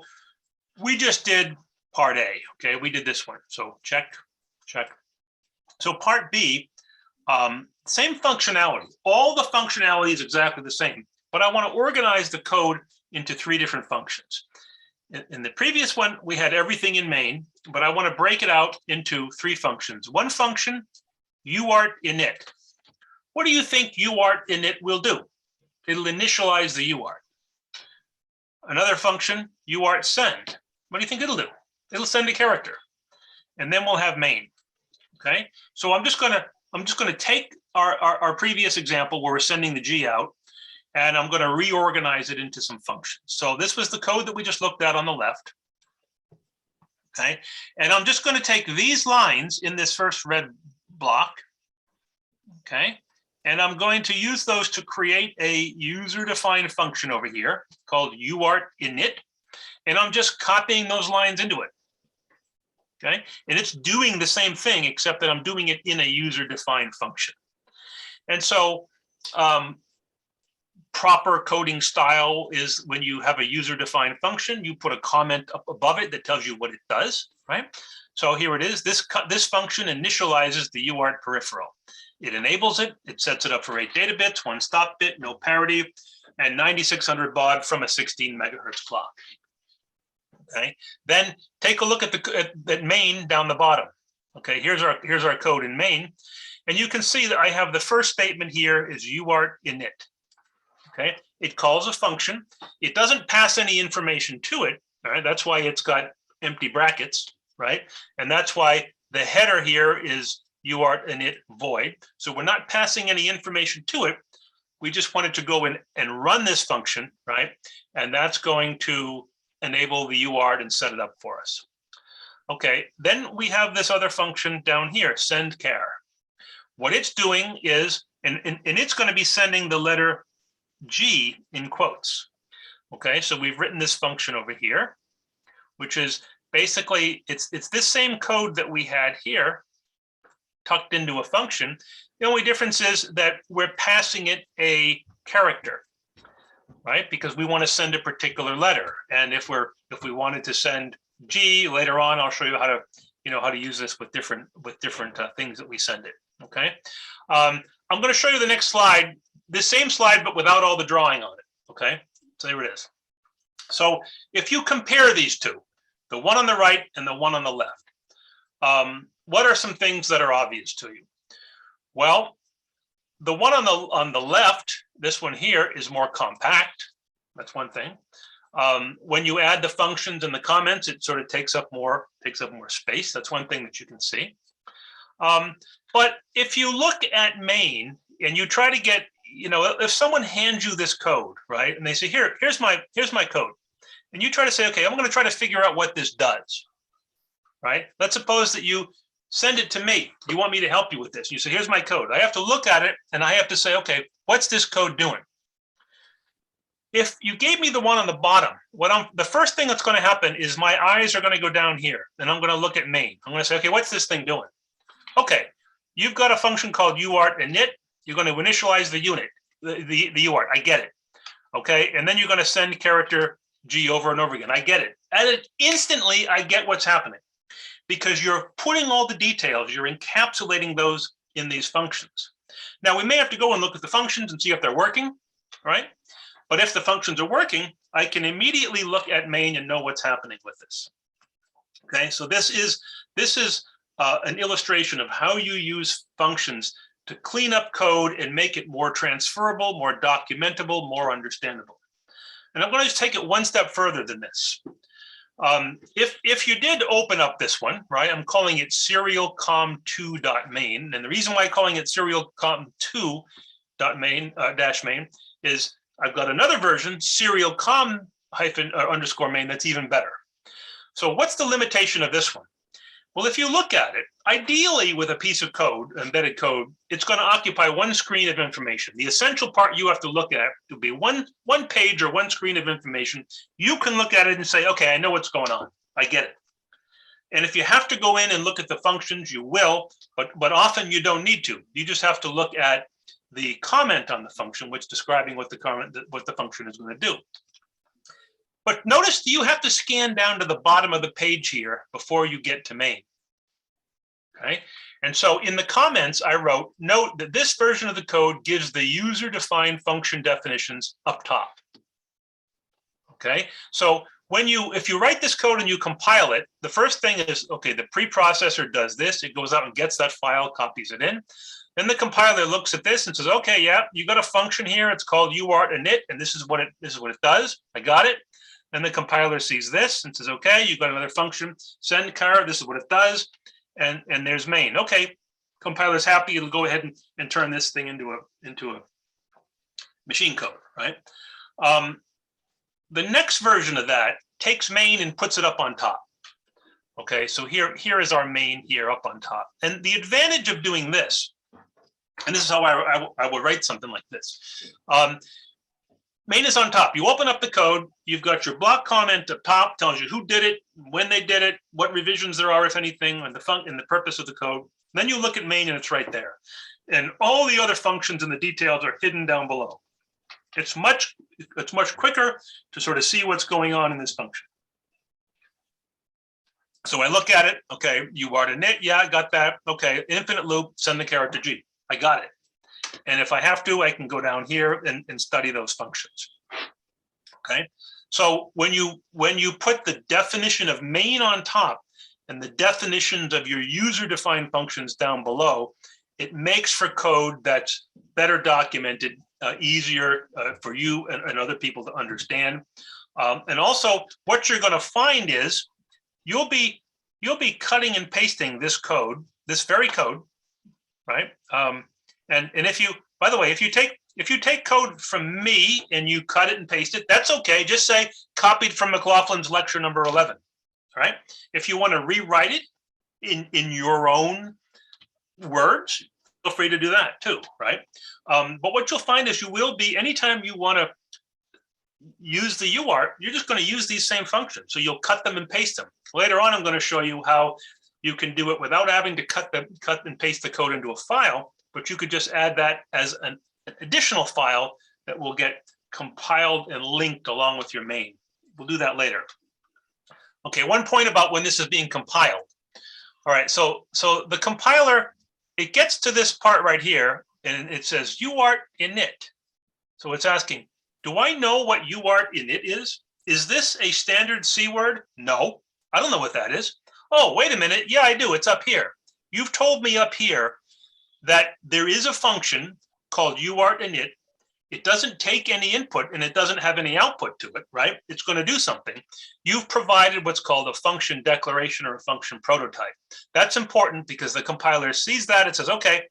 we just did part A. Okay, we did this one. So check. So part B, same functionality. All the functionality is exactly the same, but I want to organize the code into 3 different functions. In the previous one, we had everything in main, but I want to break it out into 3 functions. One function, UART init. What do you think UART init will do? It'll initialize the UART. Another function, UART send. What do you think it'll do? It'll send a character. And then we'll have main. Okay, so I'm just gonna take our previous example where we're sending the G out, and I'm going to reorganize it into some functions. So this was the code that we just looked at on the left. Okay, and I'm just going to take these lines in this first red block. Okay, and I'm going to use those to create a user-defined function over here called UART init, and I'm just copying those lines into it. Okay, and it's doing the same thing, except that I'm doing it in a user-defined function. And so proper coding style is when you have a user-defined function, you put a comment up above it that tells you what it does, right? So here it is. This function initializes the UART peripheral. It enables it. It sets it up for 8 data bits, 1 stop bit, no parity, and 9600 baud from a 16 megahertz clock. Okay. Then take a look at the main down the bottom. Okay. Here's our code in main, and you can see that I have the first statement here is UART init. Okay. It calls a function. It doesn't pass any information to it. All right. That's why it's got empty brackets, right? And that's why the header here is UART init void. So we're not passing any information to it. We just wanted to go in and run this function, right? And that's going to enable the UART and set it up for us. Okay, then we have this other function down here, SendCare. What it's doing is, and it's going to be sending the letter G in quotes. Okay, so we've written this function over here, which is basically, it's this same code that we had here, tucked into a function. The only difference is that we're passing it a character, right? Because we want to send a particular letter. And if we wanted to send G later on, I'll show you how to use this with different things that we send it. Okay. I'm going to show you the next slide, the same slide, but without all the drawing on it. Okay. So there it is. So if you compare these two, the one on the right and the one on the left, what are some things that are obvious to you? Well, the one on the left, this one here, is more compact. That's one thing. When you add the functions and the comments, it sort of takes up more space. That's one thing that you can see. But if you look at main and you try to get, if someone hands you this code, right, and they say, here's my code, and you try to say, okay, I'm going to try to figure out what this does, right? Let's suppose that you send it to me. You want me to help you with this. You say, here's my code. I have to look at it and I have to say, okay, what's this code doing? If you gave me the one on the bottom, the first thing that's going to happen is my eyes are going to go down here and I'm going to look at main. I'm going to say, okay, what's this thing doing? Okay, you've got a function called UART init. You're going to initialize the unit, the UART. I get it. Okay, and then you're going to send character G over and over again. I get it. And instantly, I get what's happening because you're putting all the details. You're encapsulating those in these functions. Now, we may have to go and look at the functions and see if they're working, right? But if the functions are working, I can immediately look at main and know what's happening with this. Okay, so this is an illustration of how you use functions to clean up code and make it more transferable, more documentable, more understandable. And I'm going to just take it one step further than this. If you did open up this one, right, I'm calling it serialcom2.main. And the reason why I'm calling it serialcom2.main -main is I've got another version, serialcom_main, that's even better. So what's the limitation of this one? Well, if you look at it, ideally with a piece of code, embedded code, it's going to occupy one screen of information. The essential part you have to look at will be one page or one screen of information. You can look at it and say, okay, I know what's going on. I get it. And if you have to go in and look at the functions, you will, but often you don't need to. You just have to look at the comment on the function, which is describing what the function is going to do. But notice you have to scan down to the bottom of the page here before you get to main. Okay, and so in the comments I wrote, note that this version of the code gives the user-defined function definitions up top. Okay, so if you write this code and you compile it, the first thing is, okay, the preprocessor does this. It goes out and gets that file, copies it in. Then the compiler looks at this and says, okay, yeah, you got a function here. It's called UART init, and this is what it does. I got it. And the compiler sees this and says, okay, you've got another function, SendCare, this is what it does, and there's main. Okay, compiler's happy, it'll go ahead and turn this thing into a machine code, right? The next version of that takes main and puts it up on top. Okay, so here is our main here up on top. And the advantage of doing this, and this is how I would write something like this. Main is on top. You open up the code, you've got your block comment up top, tells you who did it, when they did it, what revisions there are, if anything, and the purpose of the code. Then you look at main and it's right there. And all the other functions and the details are hidden down below. It's much quicker to sort of see what's going on in this function. So I look at it, okay, UART init, yeah, I got that. Okay, infinite loop, send the character G. I got it. And if I have to, I can go down here and study those functions. Okay, so when you put the definition of main on top and the definitions of your user-defined functions down below, it makes for code that's better documented, easier for you and other people to understand. And also, what you're going to find is you'll be cutting and pasting this code, this very code, right? And if you, by the way, if you take code from me and you cut it and paste it, that's okay. Just say copied from McLaughlin's lecture number 11. All right. If you want to rewrite it in your own words, feel free to do that too, right? But what you'll find is you will be, anytime you want to use the UART, you're just going to use these same functions. So you'll cut them and paste them. Later on, I'm going to show you how you can do it without having to cut and paste the code into a file, but you could just add that as an additional file that will get compiled and linked along with your main. We'll do that later. Okay, one point about when this is being compiled. All right, so the compiler, it gets to this part right here, and it says UART init. So it's asking, do I know what UART init is? Is this a standard C word? No, I don't know what that is. Oh, wait a minute. Yeah, I do. It's up here. You've told me up here that there is a function called UART init. It doesn't take any input and it doesn't have any output to it, right? It's going to do something. You've provided what's called a function declaration or a function prototype. That's important because the compiler sees that. It says, okay,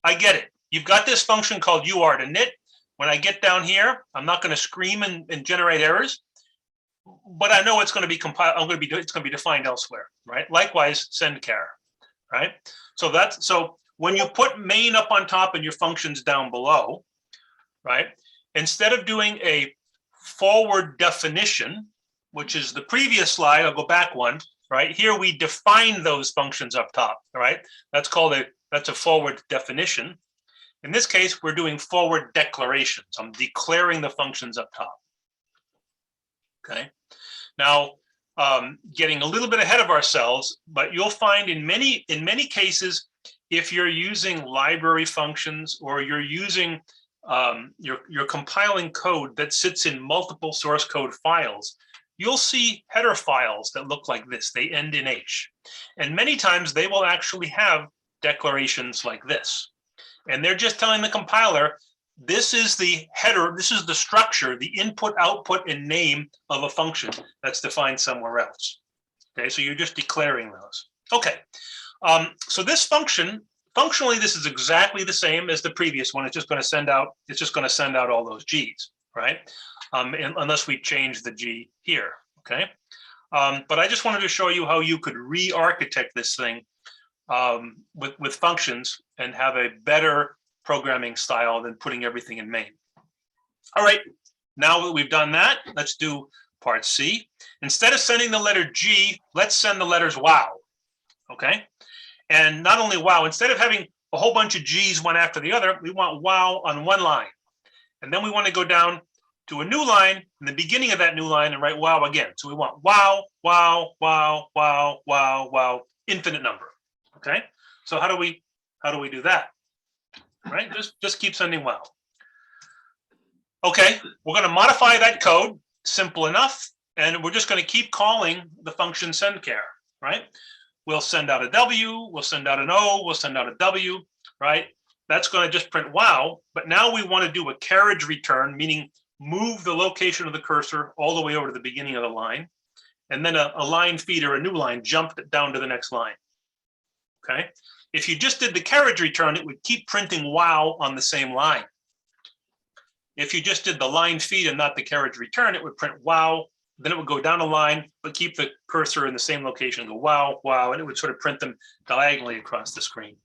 I get it. You've got this function called UART init. When I get down here, I'm not going to scream and generate errors, but I know it's going to be compiled. It's going to be defined elsewhere, right? Likewise, SendCare, right? So when you put main up on top and your functions down below, right? Instead of doing a forward definition, which is the previous slide, I'll go back one, right? Here we define those functions up top, right? That's a forward definition. In this case, we're doing forward declarations. I'm declaring the functions up top. Okay. Now, getting a little bit ahead of ourselves, but you'll find in many cases, if you're using library functions or you're using you're compiling code that sits in multiple source code files, you'll see header files that look like this. They end in H. And many times they will actually have declarations like this. And they're just telling the compiler, this is the header, this is the structure, the input, output, and name of a function that's defined somewhere else. Okay, so you're just declaring those. Okay, so this function, functionally, this is exactly the same as the previous one. It's just going to send out all those G's, right? Unless we change the G here, okay? But I just wanted to show you how you could re-architect this thing with functions and have a better programming style than putting everything in main. All right, now that we've done that, let's do part C. Instead of sending the letter G, let's send the letters wow, okay? And not only wow, instead of having a whole bunch of G's one after the other, we want wow on one line. And then we want to go down to a new line in the beginning of that new line and write wow again. So we want wow, wow, wow, wow, wow, wow, infinite number. Okay. So how do we do that? Right? Just keep sending wow. Okay, we're going to modify that code, simple enough, and we're just going to keep calling the function SendCare, right? We'll send out a W, we'll send out an O, we'll send out a W, right? That's going to just print wow, but now we want to do a carriage return, meaning move the location of the cursor all the way over to the beginning of the line, and then a line feed or a new line jumped down to the next line, okay? If you just did the carriage return, it would keep printing wow on the same line. If you just did the line feed and not the carriage return, it would print wow, then it would go down a line, but keep the cursor in the same location, go wow, wow, and it would sort of print them diagonally across the screen.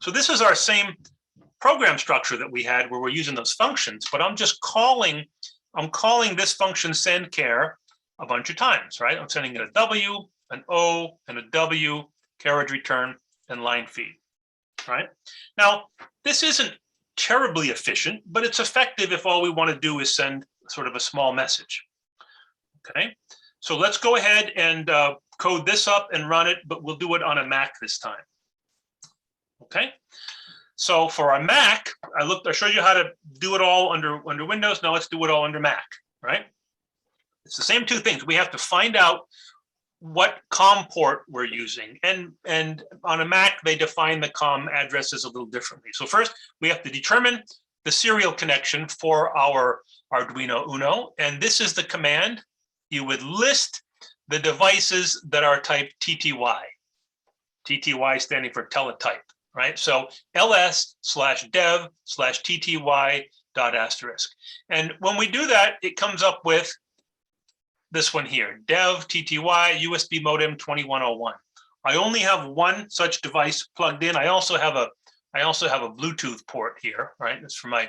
So this is our same program structure that we had where we're using those functions, but I'm calling this function SendCare a bunch of times, right? I'm sending it a W, an O, and a W, carriage return, and line feed. right? Now, this isn't terribly efficient, but it's effective if all we want to do is send sort of a small message, okay? So let's go ahead and code this up and run it, but we'll do it on a Mac this time, okay? So for our Mac, I showed you how to do it all under Windows. Now let's do it all under Mac, right? It's the same two things. We have to find out what COM port we're using. And on a Mac, they define the COM addresses a little differently. So first, we have to determine the serial connection for our Arduino Uno. And this is the command. You would list the devices that are type TTY. TTY standing for teletype, right? So ls/dev/tty.*. And when we do that, it comes up with this one here, dev TTY USB modem 2101. I only have one such device plugged in. I also have a Bluetooth port here, right? That's for my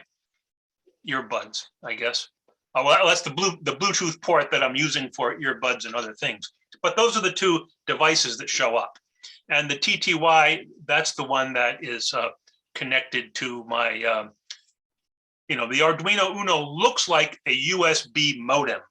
earbuds, I guess. Oh, well, that's the Bluetooth port that I'm using for earbuds and other things. But those are the two devices that show up. And the TTY, that's the one that is connected to my, the Arduino Uno looks like a USB modem.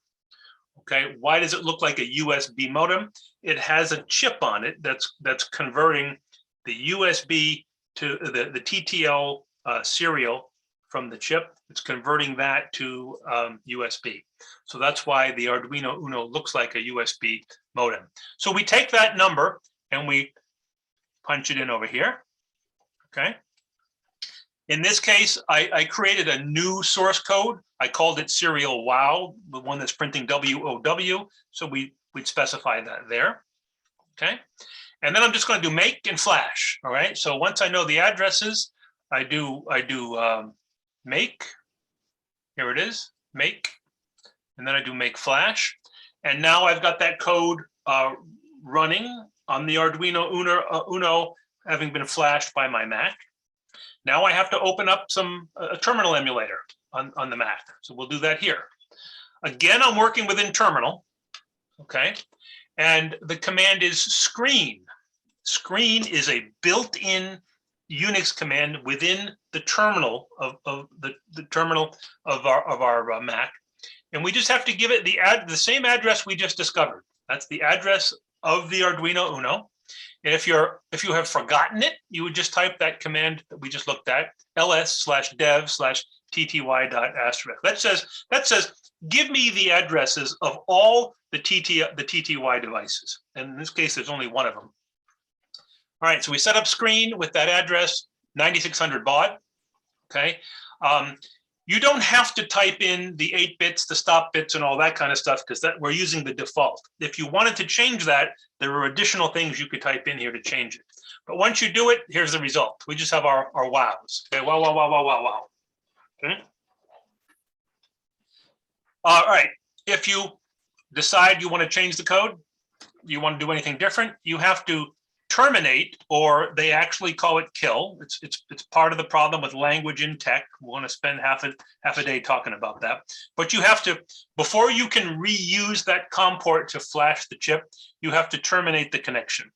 Okay, why does it look like a USB modem? It has a chip on it that's converting the USB to the TTL serial from the chip. It's converting that to USB. So that's why the Arduino Uno looks like a USB modem. So we take that number and we punch it in over here. Okay. In this case, I created a new source code. I called it serial wow, the one that's printing WOW. So we'd specify that there. Okay. And then I'm just going to do make and flash. All right. So once I know the addresses, I do make. Here it is, make. And then I do make flash. And now I've got that code running on the Arduino Uno, having been flashed by my Mac. Now I have to open up a terminal emulator on the Mac. So we'll do that here. Again, I'm working within terminal, okay? And the command is screen. Screen is a built-in Unix command within the terminal of the terminal of our Mac. And we just have to give it the same address we just discovered. That's the address of the Arduino Uno. And if you have forgotten it, you would just type that command that we just looked at, ls/dev/tty.*. That says, give me the addresses of all the TTY devices. And in this case, there's only one of them. All right, so we set up screen with that address, 9600 baud. Okay. You don't have to type in the 8 bits, the stop bits, and all that kind of stuff, because that we're using the default. If you wanted to change that, there are additional things you could type in here to change it. But once you do it, here's the result. We just have our wows. Okay, wow, wow, wow, wow, wow, wow. Okay. All right. If you decide you want to change the code, you want to do anything different, you have to terminate, or they actually call it kill. It's part of the problem with language in tech. We want to spend half a day talking about that. But you have to, before you can reuse that COM port to flash the chip, you have to terminate the connection.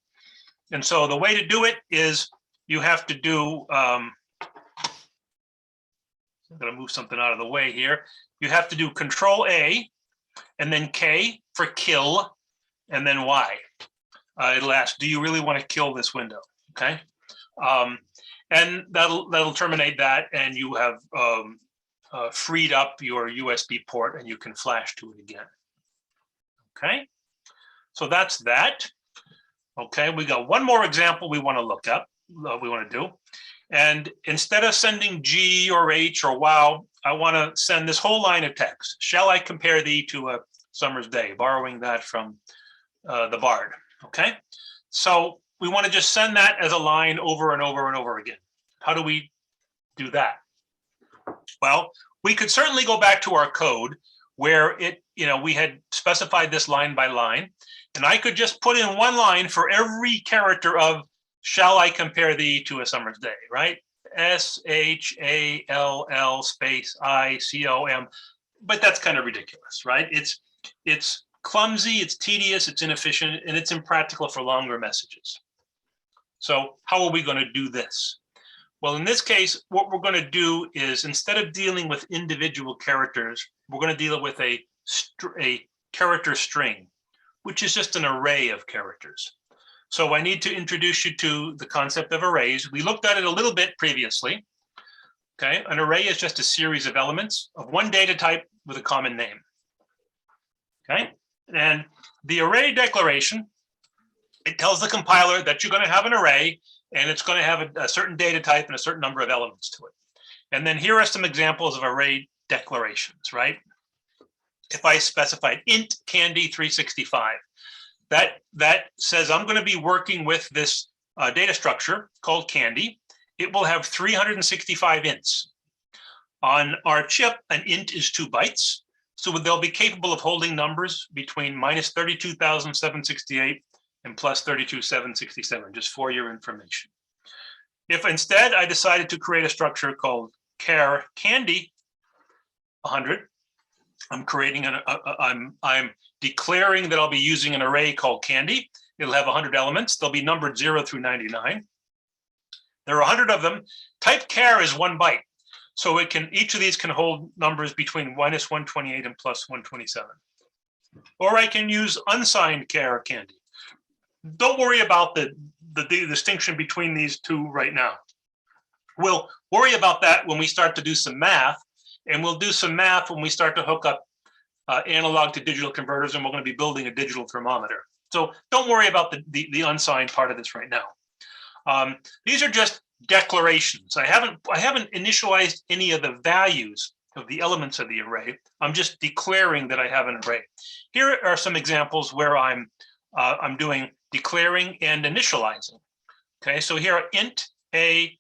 And so the way to do it is you have to do, I'm going to move something out of the way here. You have to do Control A and then K for kill and then Y. It'll ask, do you really want to kill this window? Okay. And that'll terminate that, and you have freed up your USB port and you can flash to it again. Okay. So that's that. Okay. We got one more example we want to look up, we want to do. And instead of sending G or H or wow, I want to send this whole line of text. Shall I compare thee to a summer's day? Borrowing that from the Bard. Okay, so we want to just send that as a line over and over and over again. How do we do that? Well, we could certainly go back to our code where we had specified this line by line, and I could just put in one line for every character of shall I compare thee to a summer's day, right? SHALL space ICOM, but that's kind of ridiculous, right? It's clumsy, it's tedious, it's inefficient, and it's impractical for longer messages. So how are we going to do this? Well, in this case, what we're going to do is, instead of dealing with individual characters, we're going to deal with a character string, which is just an array of characters. So I need to introduce you to the concept of arrays. We looked at it a little bit previously. Okay, an array is just a series of elements of one data type with a common name. Okay, and the array declaration, it tells the compiler that you're going to have an array and it's going to have a certain data type and a certain number of elements to it. And then here are some examples of array declarations, right? If I specified int candy 365, that says I'm going to be working with this data structure called candy. It will have 365 ints. On our chip, an int is 2 bytes. So they'll be capable of holding numbers between minus 32,768 and plus 32,767, just for your information. If instead I decided to create a structure called char candy 100, I'm creating I'm declaring that I'll be using an array called candy. It'll have 100 elements. They'll be numbered 0 through 99. There are 100 of them. Type char is 1 byte. So each of these can hold numbers between minus 128 and plus 127. Or I can use unsigned char candy. Don't worry about the distinction between these two right now. We'll worry about that when we start to do some math, and we'll do some math when we start to hook up analog to digital converters, and we're going to be building a digital thermometer. So don't worry about the unsigned part of this right now. These are just declarations. I haven't initialized any of the values of the elements of the array. I'm just declaring that I have an array. Here are some examples where I'm doing declaring and initializing. Okay, so here int a5.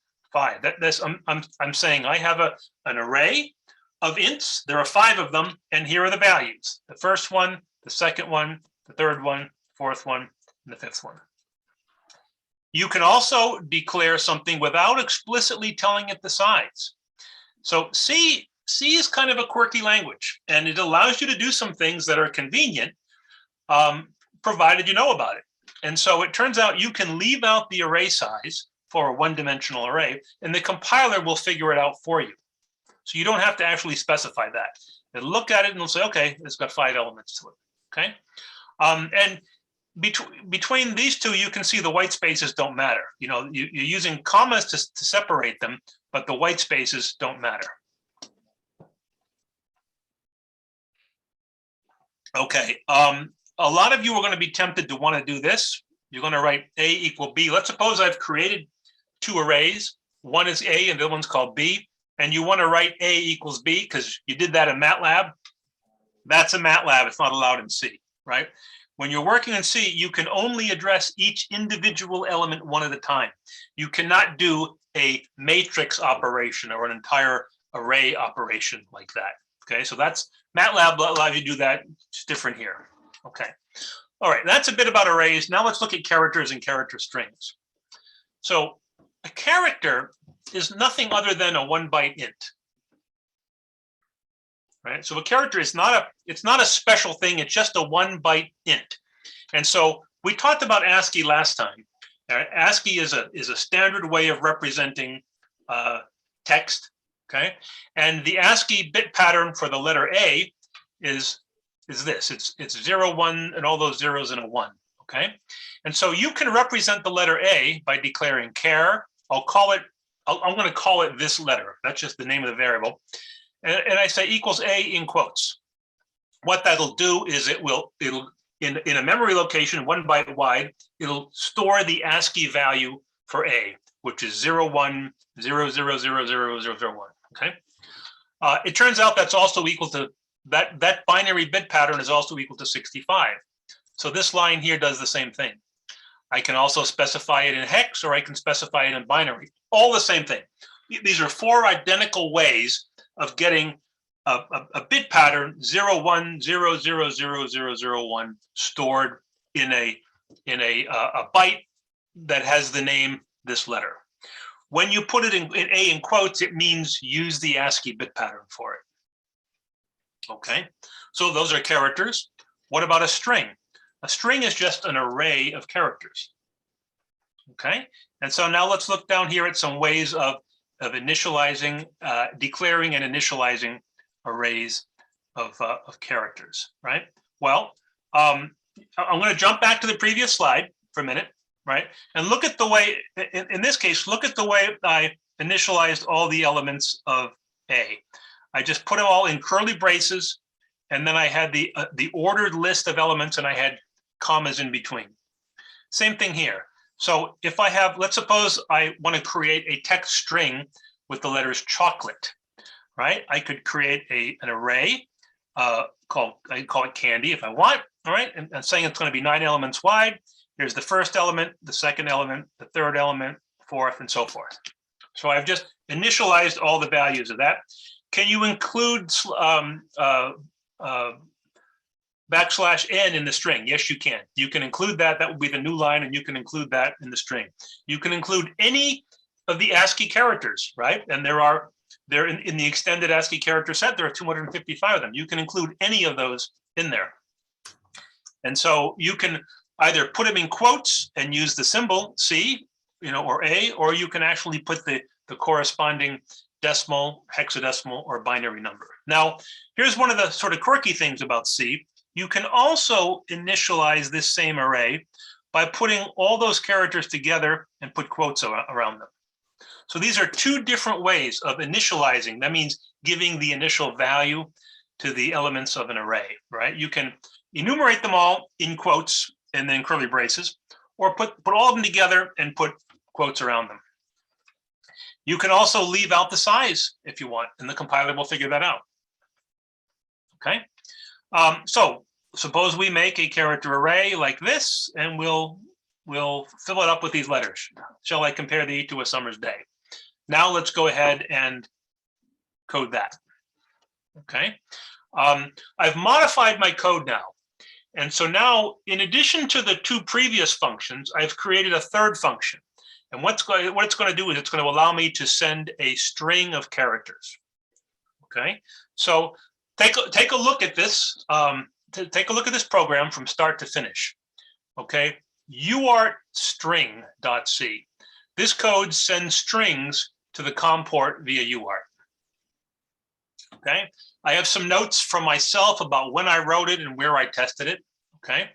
I'm saying I have an array of ints. There are 5 of them, and here are the values: the first one, the second one, the third one, fourth one, and the fifth one. You can also declare something without explicitly telling it the size. So C is kind of a quirky language, and it allows you to do some things that are convenient, provided you know about it. And so it turns out you can leave out the array size for a one-dimensional array, and the compiler will figure it out for you. So you don't have to actually specify that. It'll look at it and it'll say, okay, it's got 5 elements to it. Okay, and between these two, you can see the white spaces don't matter. You know, you're using commas to separate them, but the white spaces don't matter. Okay, a lot of you are going to be tempted to want to do this. You're going to write A equal B. Let's suppose I've created 2 arrays. One is A and the other one's called B. And you want to write A equals B because you did that in MATLAB. That's a MATLAB. It's not allowed in C, right? When you're working in C, you can only address each individual element one at a time. You cannot do a matrix operation or an entire array operation like that. Okay, so that's MATLAB allows you to do that. It's different here. Okay, all right, that's a bit about arrays. Now let's look at characters and character strings. So a character is nothing other than a 1-byte int. Right, so a character is it's not a special thing. It's just a 1-byte int. And so we talked about ASCII last time. ASCII is a standard way of representing text. Okay, and the ASCII bit pattern for the letter A is this. It's 0, 1, and all those zeros and a 1. Okay, and so you can represent the letter A by declaring char. I'm going to call it this letter. That's just the name of the variable. And I say equals A in quotes. What that'll do is it'll in a memory location 1 byte wide, it'll store the ASCII value for A, which is 0, 1, 0, 0, 0, 0, 0, 0, 1. Okay. It turns out that's also equal to that binary bit pattern is also equal to 65. So this line here does the same thing. I can also specify it in hex, or I can specify it in binary. All the same thing. These are 4 identical ways of getting a bit pattern 0, 1, 0, 0, 0, 0, 0, 1 stored in a byte that has the name this letter. When you put it in A in quotes, it means use the ASCII bit pattern for it. Okay, so those are characters. What about a string? A string is just an array of characters. Okay, and so now let's look down here at some ways of initializing, declaring and initializing arrays of characters, right? Well, I'm going to jump back to the previous slide for a minute, right? And look at the way, in this case, look at the way I initialized all the elements of A. I just put them all in curly braces, and then I had the ordered list of elements, and I had commas in between. Same thing here. So if I have, let's suppose I want to create a text string with the letters chocolate, right? I could create an array I can call it candy if I want, all right? And saying it's going to be 9 elements wide. Here's the first element, the second element, the third element, fourth, and so forth. So I've just initialized all the values of that. Can you include \n in the string? Yes, you can. You can include that. That would be the new line, and you can include that in the string. You can include any of the ASCII characters, right? And they're in the extended ASCII character set. There are 255 of them. You can include any of those in there. And so you can either put them in quotes and use the symbol C, or A, or you can actually put the corresponding decimal, hexadecimal, or binary number. Now, here's one of the sort of quirky things about C. You can also initialize this same array by putting all those characters together and put quotes around them. So these are two different ways of initializing. That means giving the initial value to the elements of an array, right? You can enumerate them all in quotes and then curly braces, or put all of them together and put quotes around them. You can also leave out the size if you want, and the compiler will figure that out. Okay, so suppose we make a character array like this, and we'll fill it up with these letters. Shall I compare thee to a summer's day? Now let's go ahead and code that. Okay, I've modified my code now. And so now, in addition to the two previous functions, I've created a third function. And what it's going to do is it's going to allow me to send a string of characters. Okay, so take a look at this. Take a look at this program from start to finish. Okay, UART string.c. This code sends strings to the COM port via UART. Okay, I have some notes from myself about when I wrote it and where I tested it. Okay.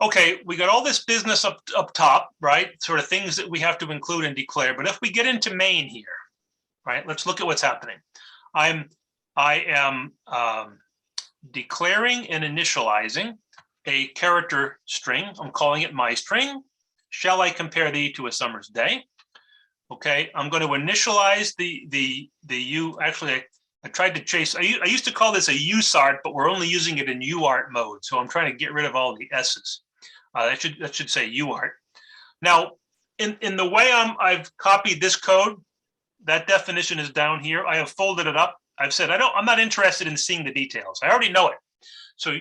Okay, we got all this business up top, right? Sort of things that we have to include and declare. But if we get into main here, right? Let's look at what's happening. I am declaring and initializing a character string. I'm calling it my string. Shall I compare thee to a summer's day? Okay, I'm going to initialize the U. Actually, I tried to chase. I used to call this a USART, but we're only using it in UART mode. So I'm trying to get rid of all the S's. That should say UART. Now, in the way I've copied this code, that definition is down here. I have folded it up. I've said I'm not interested in seeing the details. I already know it.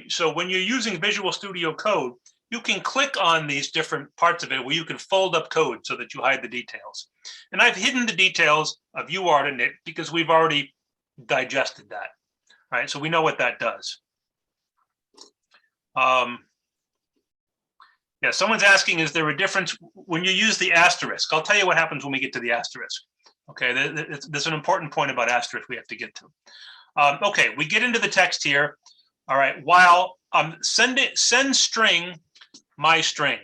So when you're using Visual Studio Code, you can click on these different parts of it where you can fold up code so that you hide the details. And I've hidden the details of UART in it because we've already digested that, right? So we know what that does. Yeah, someone's asking, is there a difference when you use the asterisk? I'll tell you what happens when we get to the asterisk. Okay, there's an important point about asterisk we have to get to. Okay, we get into the text here. All right, while send string my string.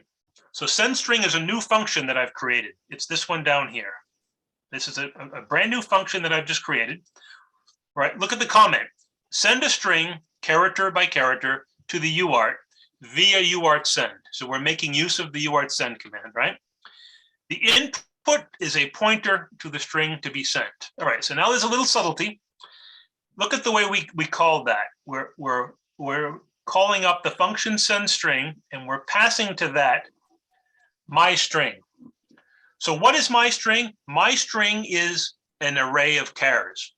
So send string is a new function that I've created. It's this one down here. This is a brand new function that I've just created. All right, look at the comment. Send a string character by character to the UART via UART send. So we're making use of the UART send command, right? The input is a pointer to the string to be sent. All right, so now there's a little subtlety. Look at the way we call that. We're calling up the function send string, and we're passing to that my string. So what is my string? My string is an array of chars.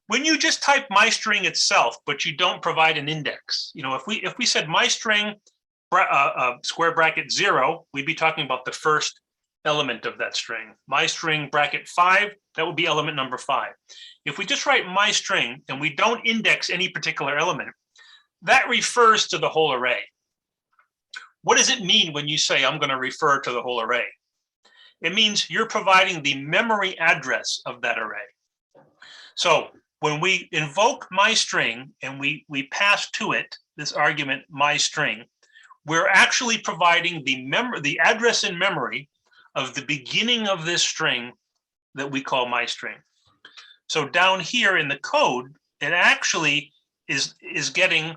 When you just type my string itself, but you don't provide an index, if we said my string square bracket 0, we'd be talking about the first element of that string. My string bracket 5, that would be element number 5. If we just write my string and we don't index any particular element, that refers to the whole array. What does it mean when you say I'm going to refer to the whole array? It means you're providing the memory address of that array. So when we invoke myString and we pass to it this argument myString, we're actually providing the address in memory of the beginning of this string that we call myString. So down here in the code, it actually is getting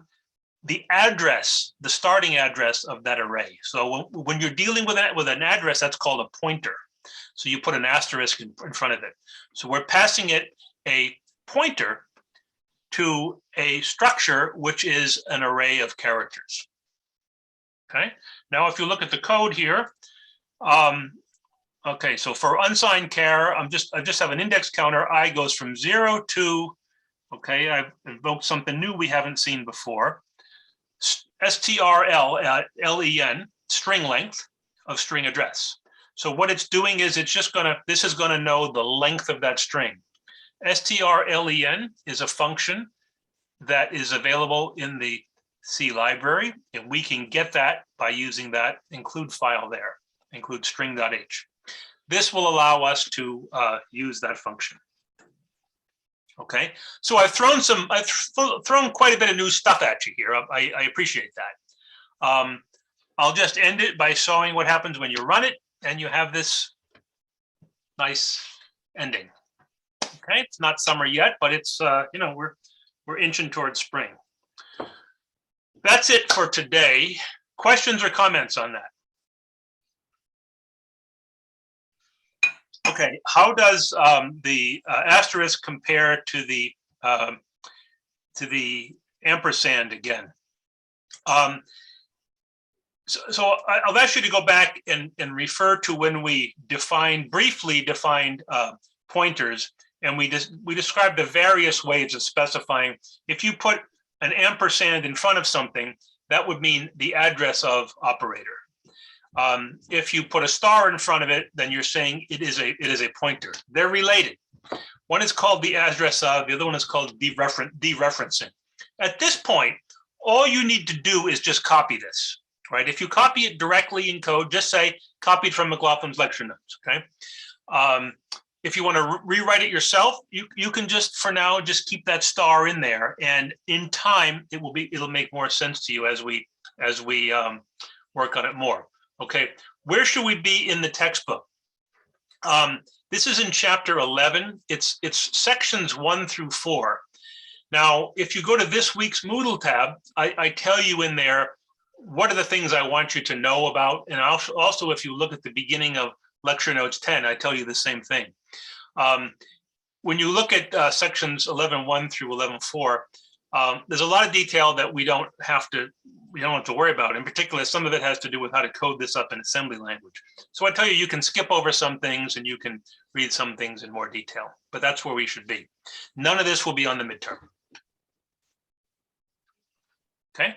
the address, the starting address of that array. So when you're dealing with an address, that's called a pointer. So you put an asterisk in front of it. So we're passing it a pointer to a structure, which is an array of characters. Okay. Now, if you look at the code here, okay, so for unsigned care, I just have an index counter. I goes from 0 to, okay, I've invoked something new we haven't seen before. strlen, string length of string address. So what it's doing is this is gonna know the length of that string. strlen is a function that is available in the C library, and we can get that by using that include file there, include string.h. This will allow us to use that function. Okay, so I've thrown quite a bit of new stuff at you here. I appreciate that. I'll just end it by showing what happens when you run it and you have this nice ending. Okay, it's not summer yet, but it's you know, we're inching towards spring. That's it for today. Questions or comments on that? Okay, how does the asterisk compare to the ampersand again? So I'll ask you to go back and refer to when we briefly defined pointers, and we described the various ways of specifying. If you put an ampersand in front of something, that would mean the address of operator. If you put a star in front of it, then you're saying it is a pointer. They're related. One is called the address of, the other one is called dereferencing. At this point, all you need to do is just copy this, right? If you copy it directly in code, just say copied from McLaughlin's lecture notes, okay? If you want to rewrite it yourself, you can just, for now, just keep that star in there, and in time it'll make more sense to you as we work on it more. Okay, where should we be in the textbook? This is in chapter 11. It's sections 1 through 4. Now, if you go to this week's Moodle tab, I tell you in there what are the things I want you to know about, and also if you look at the beginning of lecture notes 10, I tell you the same thing. When you look at sections 11.1 through 11.4, there's a lot of detail that we don't have to worry about. In particular, some of it has to do with how to code this up in assembly language. So I tell you, you can skip over some things and you can read some things in more detail, but that's where we should be. None of this will be on the midterm. Okay.